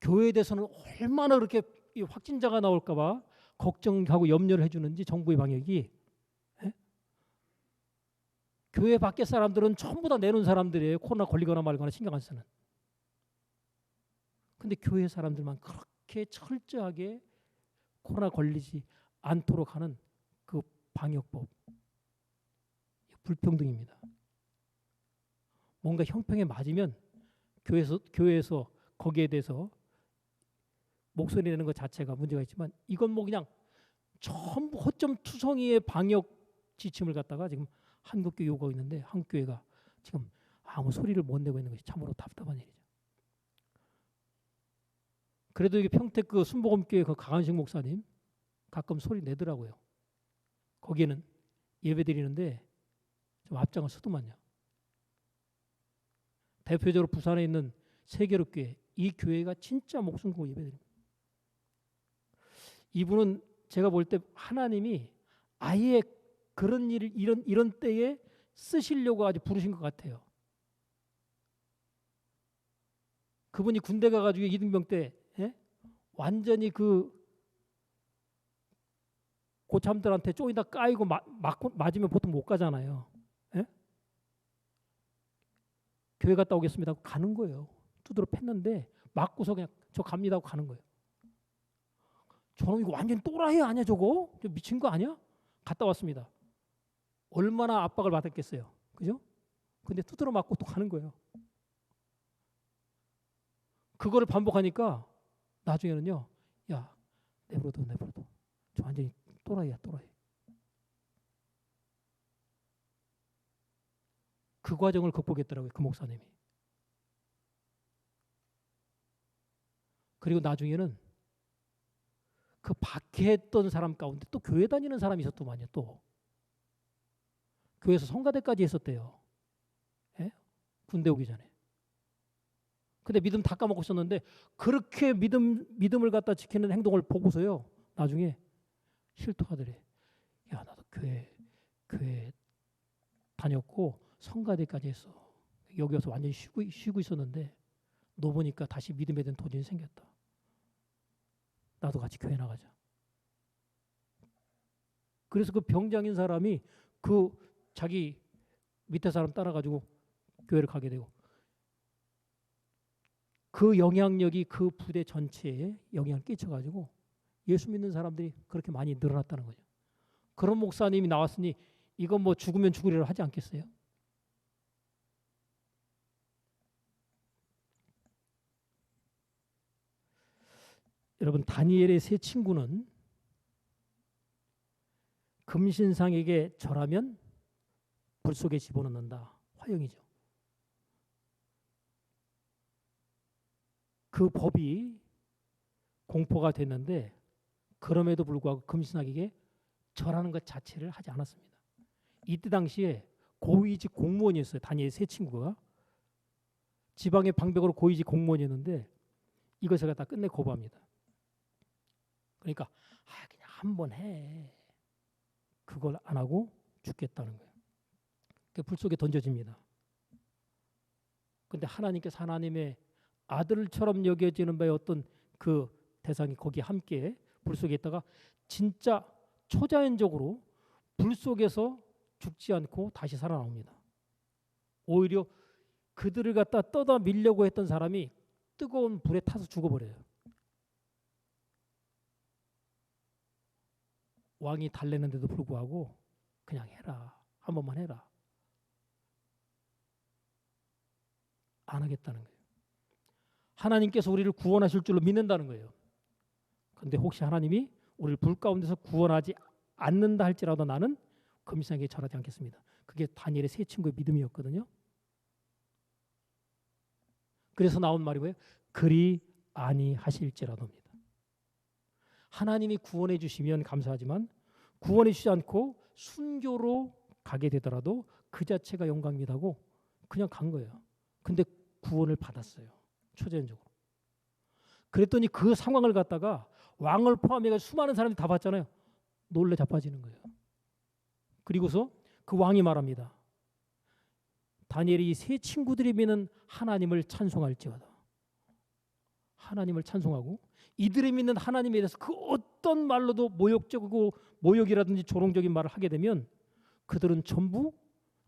교회에 대해서는 얼마나 그렇게 확진자가 나올까 봐 걱정하고 염려를 해주는지 정부의 방역이. 에? 교회 밖에 사람들은 전부 다 내놓은 사람들이에요. 코로나 걸리거나 말거나 신경 안 쓰는. 근데 교회 사람들만 그렇게 철저하게 코로나 걸리지 않도록 하는 그 방역법. 불평등입니다. 뭔가 형평에 맞으면 교회에서 거기에 대해서 목소리 내는 것 자체가 문제가 있지만 이건 뭐 그냥 전부 허점투성이의 방역 지침을 갖다가 지금 한국교회 요구하고 있는데 한국교회가 지금 아무 소리를 못 내고 있는 것이 참으로 답답한 일이죠. 그래도 이게 평택 그 순복음교회 그 강한식 목사님 가끔 소리 내더라고요. 거기에는 예배 드리는데 좀 앞장을 서더만요. 대표적으로 부산에 있는 세계롭교회 이 교회가 진짜 목숨 걸고 예배드립니다. 이분은 제가 볼 때 하나님이 아예 그런 일을 이런 때에 쓰시려고 아주 부르신 것 같아요. 그분이 군대 가가지고 이등병 때 완전히 그 고참들한테 쪼이다 까이고 맞으면 보통 못 가잖아요. 예? 교회 갔다 오겠습니다 하고 가는 거예요. 두드러 팼는데 맞고서 그냥 저 갑니다 하고 가는 거예요. 저는 이거 완전 또라이 아니야 저거? 저 미친 거 아니야? 갔다 왔습니다. 얼마나 압박을 받았겠어요. 그죠? 근데 두드러 맞고 또 가는 거예요. 그거를 반복하니까 나중에는요. 야 내버려둬. 저 완전히 또라이야 또라이. 그 과정을 극복했더라고요. 그 목사님이. 그리고 나중에는 그 박해했던 사람 가운데 또 교회 다니는 사람이 있었더만요. 또 교회에서 성가대까지 했었대요. 예? 군대 오기 전에. 근데 믿음 다 까먹고 있었는데 그렇게 믿음을 갖다 지키는 행동을 보고서요. 나중에 실토하더래. 야, 나도 교회 다녔고 성가대까지 했어. 여기 와서 완전히 쉬고 있었는데 너 보니까 다시 믿음에 대한 도전이 생겼다. 나도 같이 교회 나가자. 그래서 그 병장인 사람이 그 자기 밑에 사람 따라가지고 교회를 가게 되고 그 영향력이 그 부대 전체에 영향을 끼쳐가지고 예수 믿는 사람들이 그렇게 많이 늘어났다는 거죠. 그런 목사님이 나왔으니 이건 뭐 죽으면 죽으리라 하지 않겠어요? 여러분, 다니엘의 세 친구는 금신상에게 절하면 불 속에 집어넣는다. 화형이죠. 그 법이 공포가 됐는데 그럼에도 불구하고 금신상에게 절하는 것 자체를 하지 않았습니다. 이때 당시에 고위직 공무원이었어요. 다니엘 세 친구가. 지방의 방백으로 고위직 공무원이었는데 이것을 갖다 끝내 거부합니다. 그러니까 그냥 한번 해. 그걸 안 하고 죽겠다는 거예요. 불 속에 던져집니다. 근데 하나님께서 하나님의 아들처럼 여겨지는 바의 어떤 그 대상이 거기에 함께 불 속에 있다가 진짜 초자연적으로 불 속에서 죽지 않고 다시 살아나옵니다. 오히려 그들을 갖다 떠다 밀려고 했던 사람이 뜨거운 불에 타서 죽어버려요. 왕이 달래는데도 불구하고 그냥 해라. 한 번만 해라. 안 하겠다는 거예요. 하나님께서 우리를 구원하실 줄로 믿는다는 거예요. 그런데 혹시 하나님이 우리를 불 가운데서 구원하지 않는다 할지라도 나는 금신상에 절하지 않겠습니다. 그게 다니엘의 세 친구의 믿음이었거든요. 그래서 나온 말이 뭐예요? 그리 아니하실지라도입니다. 하나님이 구원해 주시면 감사하지만 구원해 주지 않고 순교로 가게 되더라도 그 자체가 영광이라고 그냥 간 거예요. 근데 구원을 받았어요. 초자연적으로. 그랬더니 그 상황을 갖다가 왕을 포함해서 수많은 사람이 다 봤잖아요. 놀래 자빠지는 거예요. 그리고서 그 왕이 말합니다. 다니엘이 이 세 친구들이 믿는 하나님을 찬송할지어다. 하나님을 찬송하고 이들이 믿는 하나님에 대해서 그 어떤 말로도 모욕적이고 모욕이라든지 조롱적인 말을 하게 되면 그들은 전부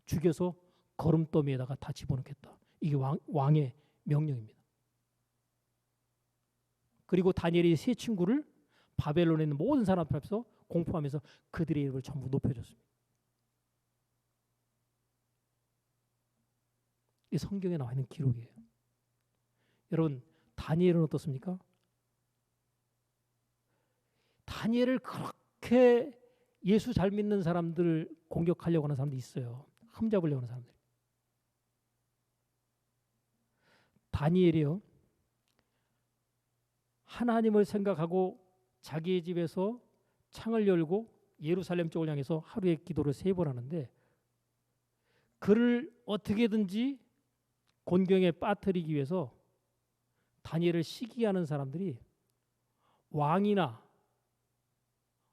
죽여서 거름더미에다가 다 집어넣겠다. 이게 왕의 명령입니다. 그리고 다니엘이 세 친구를 바벨론에 있는 모든 사람 앞에서 공포하면서 그들의 이름을 전부 높여줬습니다. 이 성경에 나와 있는 기록이에요. 여러분, 다니엘은 어떻습니까? 다니엘을 그렇게 예수 잘 믿는 사람들 공격하려고 하는 사람도 있어요. 흠잡으려고 하는 사람들. 다니엘이요. 하나님을 생각하고 자기의 집에서 창을 열고 예루살렘 쪽을 향해서 하루에 기도를 3번 하는데 그를 어떻게든지 곤경에 빠뜨리기 위해서 다니엘을 시기하는 사람들이 왕이나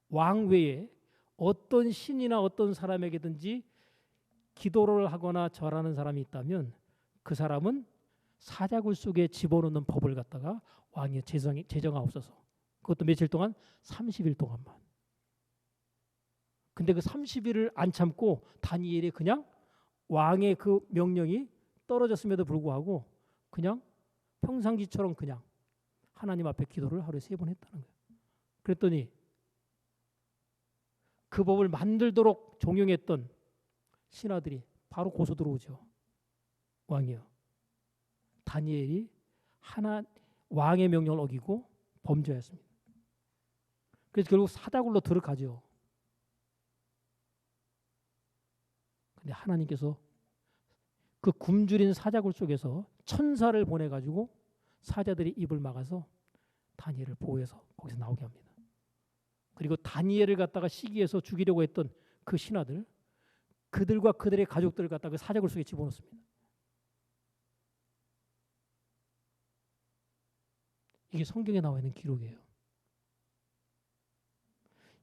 왕 외에 어떤 신이나 어떤 사람에게든지 기도를 하거나 절하는 사람이 있다면 그 사람은 사자굴 속에 집어넣는 법을 갖다가 왕이 제정하옵소서. 그것도 며칠 동안 30일 동안만. 근데 그 30일을 안 참고 다니엘이 그냥 왕의 그 명령이 떨어졌음에도 불구하고 그냥 평상시처럼 그냥 하나님 앞에 기도를 하루에 3번 했다는 거예요. 그랬더니 그 법을 만들도록 종용했던 신하들이 바로 고소 들어오죠. 왕이요. 다니엘이 왕의 명령을 어기고 범죄했습니다. 그래서 결국 사다굴로 들어가죠. 근데 하나님께서 그 굶주린 사자굴 속에서 천사를 보내가지고 사자들이 입을 막아서 다니엘을 보호해서 거기서 나오게 합니다. 그리고 다니엘을 갖다가 시기해서 죽이려고 했던 그 신하들, 그들과 그들의 가족들을 갖다가 그 사자굴 속에 집어넣습니다. 이게 성경에 나와 있는 기록이에요.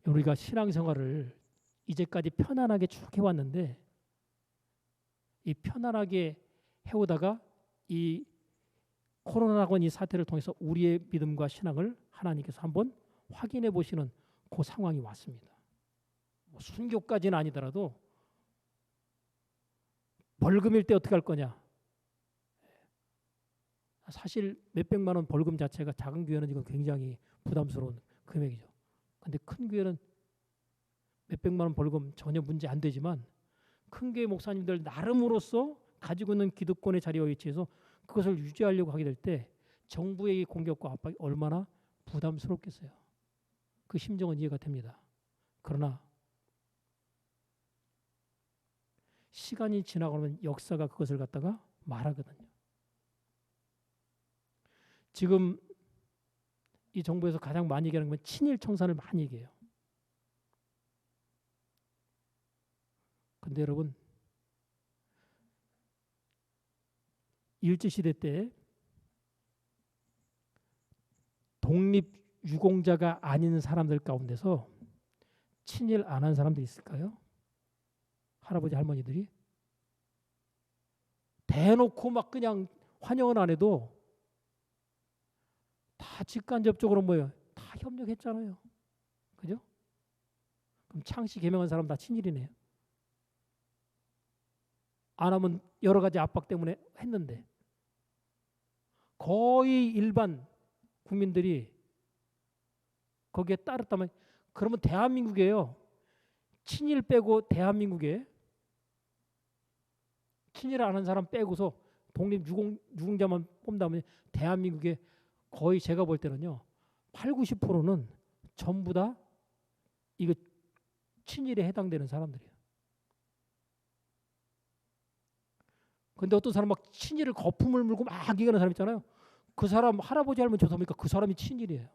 우리가 신앙생활을 이제까지 편안하게 쭉 해왔는데 이 편안하게 해오다가 이 코로나라고 이 사태를 통해서 우리의 믿음과 신앙을 하나님께서 한번 확인해 보시는 그 상황이 왔습니다. 뭐 순교까지는 아니더라도 벌금일 때 어떻게 할 거냐. 사실 몇백만 원 벌금 자체가 작은 교회는 이건 굉장히 부담스러운 금액이죠. 근데 큰 교회는 몇백만 원 벌금 전혀 문제 안 되지만 큰 교회 목사님들 나름으로서 가지고 있는 기득권의 자리와 위치에서 그것을 유지하려고 하게 될 때 정부의 공격과 압박이 얼마나 부담스럽겠어요. 그 심정은 이해가 됩니다. 그러나 시간이 지나가면 역사가 그것을 갖다가 말하거든요. 지금 이 정부에서 가장 많이 얘기하는 건 친일 청산을 많이 얘기해요. 근데 여러분 일제시대 때 독립유공자가 아닌 사람들 가운데서 친일 안 한 사람도 있을까요? 할아버지 할머니들이 대놓고 막 그냥 환영은 안 해도 다 직간접적으로 뭐예요? 다 협력했잖아요. 그죠? 그럼 창씨 개명한 사람 다 친일이네요. 안 하면 여러 가지 압박 때문에 했는데 거의 일반 국민들이 거기에 따랐다면 그러면 대한민국이에요. 친일 빼고 대한민국에 친일 안 한 사람 빼고서 독립유공자만 뽑는다면 대한민국에 거의 제가 볼 때는요. 8, 90%는 전부 다 이거 친일에 해당되는 사람들이에요. 근데 어떤 사람 막 친일을 거품을 물고 막 얘기하는 사람 있잖아요. 그 사람 할아버지 할머니 조사하니까 그 사람이 친일이에요.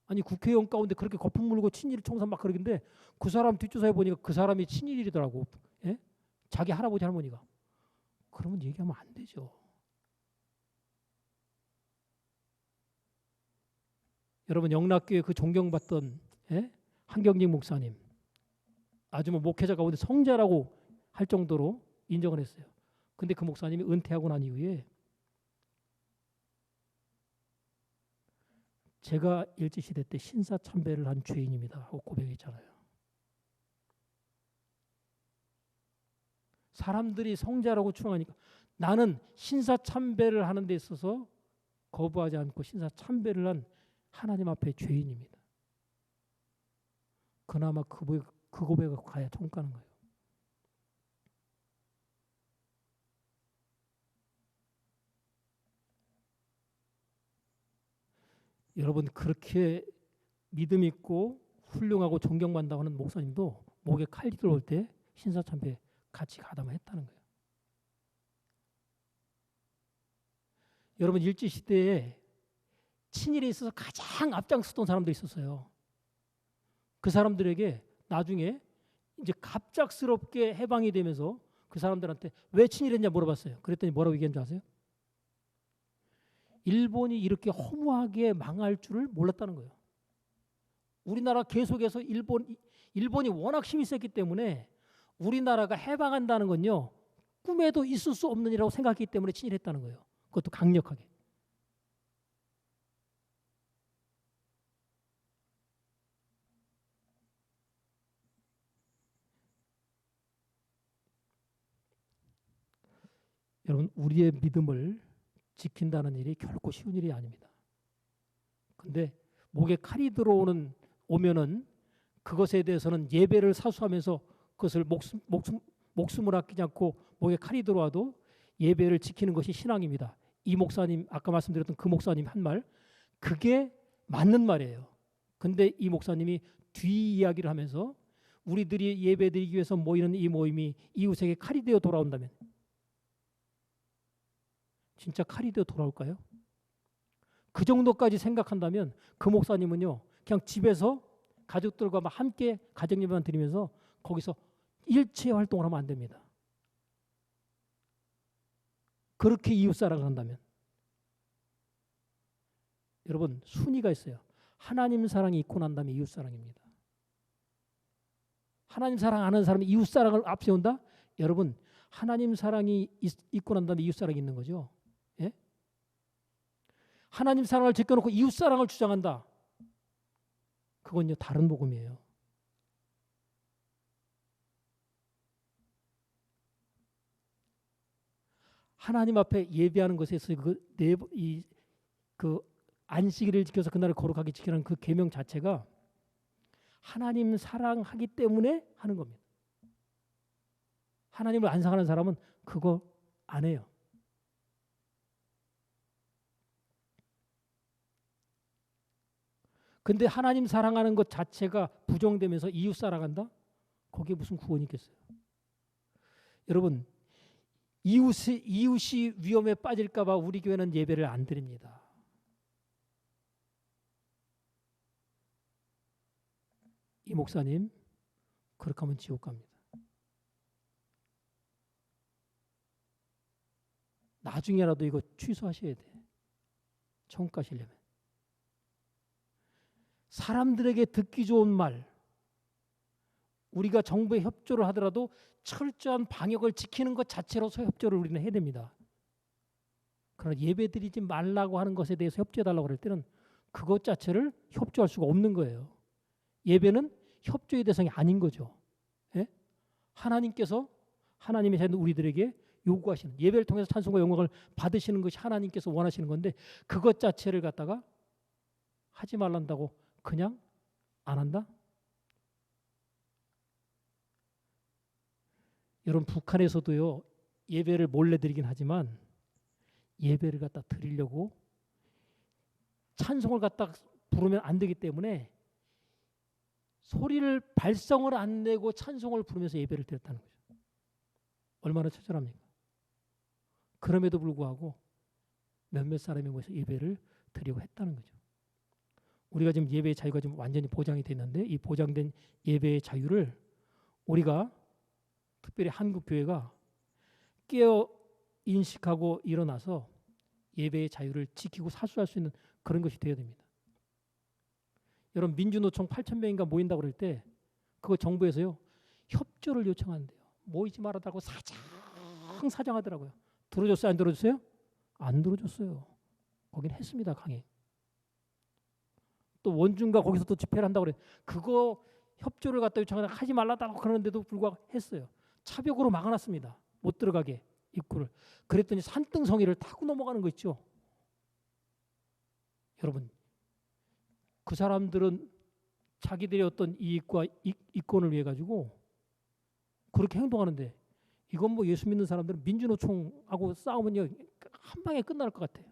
아니 국회의원 가운데 그렇게 거품 물고 친일 총선 막 그러는데 그 사람 뒷조사해 보니까 그 사람이 친일이더라고. 예? 자기 할아버지 할머니가. 그러면 얘기하면 안 되죠. 여러분 영락교회 그 존경받던 한경직 목사님 아주 뭐 목회자 가운데 성자라고 할 정도로 인정을 했어요. 근데 그 목사님이 은퇴하고 난 이후에 제가 일제시대 때 신사참배를 한 죄인입니다 하고 고백했잖아요. 사람들이 성자라고 추앙하니까 나는 신사참배를 하는 데 있어서 거부하지 않고 신사참배를 한 하나님 앞에 죄인입니다. 그나마 그 고백을 가야 통과하는 거예요. 여러분 그렇게 믿음 있고 훌륭하고 존경받는다고 하는 목사님도 목에 칼이 들어올 때 신사참배 같이 가담했다는 거예요. 여러분 일제시대에 친일에 있어서 가장 앞장섰던 사람들이 있었어요. 그 사람들에게 나중에 이제 갑작스럽게 해방이 되면서 그 사람들한테 왜 친일했냐 물어봤어요. 그랬더니 뭐라고 얘기한 줄 아세요? 일본이 이렇게 허무하게 망할 줄을 몰랐다는 거예요. 우리나라 계속해서 일본이 워낙 힘이 셌기 때문에 우리나라가 해방한다는 건요. 꿈에도 있을 수 없는 일이라고 생각했기 때문에 친일했다는 거예요. 그것도 강력하게. 여러분 우리의 믿음을 지킨다는 일이 결코 쉬운 일이 아닙니다. 근데 목에 칼이 오면은 그것에 대해서는 예배를 사수하면서 그것을 목숨을 아끼지 않고 목에 칼이 들어와도 예배를 지키는 것이 신앙입니다. 이 목사님 아까 말씀드렸던 그 목사님 한 말 그게 맞는 말이에요. 근데 이 목사님이 뒤 이야기를 하면서 우리들이 예배드리기 위해서 모이는 이 모임이 이웃에게 칼이 되어 돌아온다면 진짜 칼이 되어 돌아올까요? 그 정도까지 생각한다면 그 목사님은요 그냥 집에서 가족들과 함께 가정 예배만 드리면서 거기서 일체 활동을 하면 안 됩니다. 그렇게 이웃사랑을 한다면 여러분 순위가 있어요. 하나님 사랑이 있고 난 다음에 이웃 사랑입니다. 하나님 사랑 안 하는 사람이 이웃 사랑을 앞세운다? 여러분 하나님 사랑이 있고 난 다음에 이웃 사랑이 있는 거죠. 예? 하나님 사랑을 제껴놓고 이웃 사랑을 주장한다. 그건요 다른 복음이에요. 하나님 앞에 예배하는 것에서 그 안식일을 지켜서 그날을 거룩하게 지키라는 그 계명 자체가 하나님 사랑하기 때문에 하는 겁니다. 하나님을 안 사랑하는 사람은 그거 안 해요. 근데 하나님 사랑하는 것 자체가 부정되면서 이웃 사랑한다? 거기에 무슨 구원이 있겠어요? 여러분 이웃이 위험에 빠질까 봐 우리 교회는 예배를 안 드립니다. 이 목사님 그렇게 하면 지옥 갑니다. 나중에라도 이거 취소하셔야 돼. 천국 가시려면. 사람들에게 듣기 좋은 말, 우리가 정부에 협조를 하더라도 철저한 방역을 지키는 것 자체로서 협조를 우리는 해야 됩니다. 그러나 예배 드리지 말라고 하는 것에 대해서 협조해달라고 할 때는 그것 자체를 협조할 수가 없는 거예요. 예배는 협조의 대상이 아닌 거죠. 예? 하나님께서 하나님의 자녀 우리들에게 요구하시는 예배를 통해서 찬송과 영광을 받으시는 것이 하나님께서 원하시는 건데 그것 자체를 갖다가 하지 말란다고 그냥 안 한다? 여러분 북한에서도요 예배를 몰래 드리긴 하지만 예배를 갖다 드리려고 찬송을 갖다 부르면 안 되기 때문에 소리를 발성을 안 내고 찬송을 부르면서 예배를 드렸다는 거죠. 얼마나 처절합니까? 그럼에도 불구하고 몇몇 사람이 모여서 예배를 드리고 했다는 거죠. 우리가 지금 예배의 자유가 지금 완전히 보장이 됐는데 이 보장된 예배의 자유를 우리가 특별히 한국 교회가 깨어 인식하고 일어나서 예배의 자유를 지키고 사수할 수 있는 그런 것이 되어야 됩니다. 여러분 민주노총 8,000명인가 모인다고 그럴 때 그거 정부에서요 협조를 요청한대요. 모이지 말아달라고 사장하더라고요. 들어줬어요? 안 들어줬어요? 안 들어줬어요. 거긴 했습니다. 강행. 또 원중과 거기서 또 집회를 한다고 그래. 그거 협조를 갖다 요청하다 하지 말라고 그러는데도 불구하고 했어요. 차벽으로 막아놨습니다. 못 들어가게 입구를. 그랬더니 산등성이를 타고 넘어가는 거 있죠. 여러분 그 사람들은 자기들의 어떤 이익과 이권을 위해 가지고 그렇게 행동하는데 이건 뭐 예수 믿는 사람들은 민주노총하고 싸우면요 한 방에 끝날 것 같아요.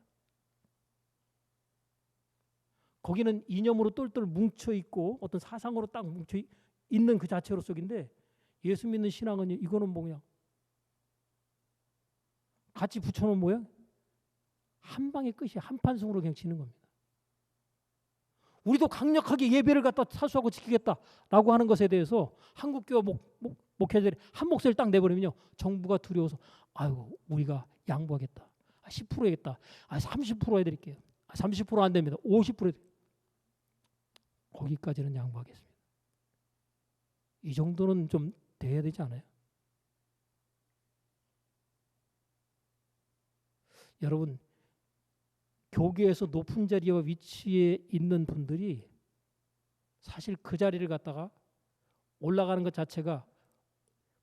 거기는 이념으로 똘똘 뭉쳐 있고 어떤 사상으로 딱 뭉쳐 있는 그 자체로 속인데 예수 믿는 신앙은 이거는 뭐냐 같이 붙여놓은 모양 한 방에 끝이 한 판승으로 그냥 지는 겁니다. 우리도 강력하게 예배를 갖다 사수하고 지키겠다라고 하는 것에 대해서 한국교회 목회자들이 한 목소리를 딱 내버리면요 정부가 두려워서 아유 우리가 양보하겠다 10% 하겠다 30% 해드릴게요 30% 안 됩니다 50% 거기까지는 양보하겠습니다. 이 정도는 좀 돼야 되지 않아요? 여러분 교계에서 높은 자리와 위치에 있는 분들이 사실 그 자리를 갖다가 올라가는 것 자체가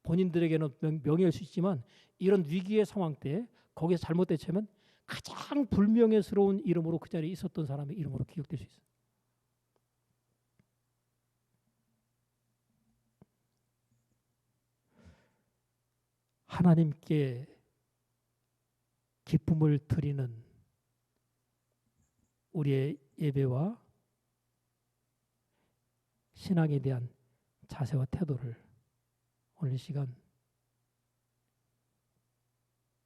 본인들에게는 명예일 수 있지만 이런 위기의 상황 때 거기에서 잘못 대처하면 가장 불명예스러운 이름으로 그 자리에 있었던 사람의 이름으로 기억될 수 있어요. 하나님께 기쁨을 드리는 우리의 예배와 신앙에 대한 자세와 태도를 오늘 이 시간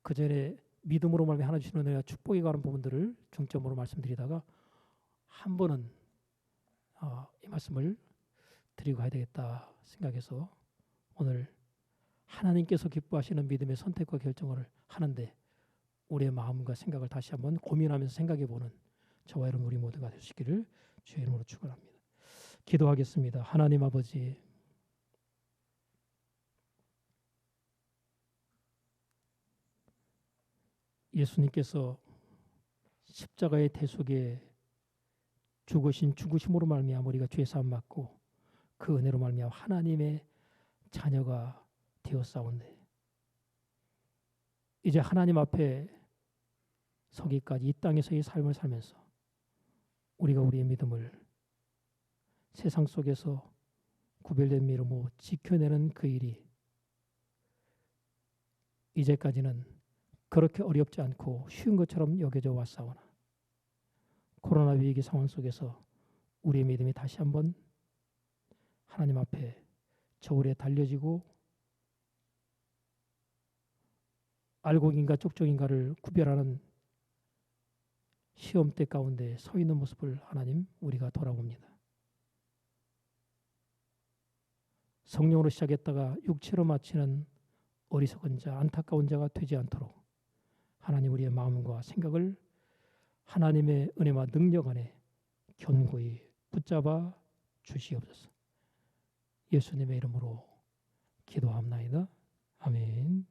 그 전에 믿음으로 말미암아 하나 주시는 은혜와 축복에 관한 부분들을 중점으로 말씀드리다가 한 번은 이 말씀을 드리고 가야 되겠다 생각해서 오늘 하나님께서 기뻐하시는 믿음의 선택과 결정을 하는데 우리의 마음과 생각을 다시 한번 고민하면서 생각해보는 저와 여러분 우리 모두가 되시기를 주의 이름으로 축원합니다. 기도하겠습니다. 하나님 아버지, 예수님께서 십자가의 대속에 죽으심으로 말미암아 우리가 죄 사함 받고 그 은혜로 말미암아 하나님의 자녀가 되었사온데 이제 하나님 앞에 서기까지 이 땅에서의 삶을 살면서 우리가 우리의 믿음을 세상 속에서 구별된 믿음으로 지켜내는 그 일이 이제까지는 그렇게 어렵지 않고 쉬운 것처럼 여겨져 왔사오나 코로나 위기 상황 속에서 우리의 믿음이 다시 한번 하나님 앞에 저울에 달려지고 알곡인가 쪽쪽인가를 구별하는 시험대 가운데 서 있는 모습을 하나님 우리가 돌아봅니다. 성령으로 시작했다가 육체로 마치는 어리석은 자, 안타까운 자가 되지 않도록 하나님 우리의 마음과 생각을 하나님의 은혜와 능력 안에 견고히 붙잡아 주시옵소서. 예수님의 이름으로 기도합나이다. 아멘.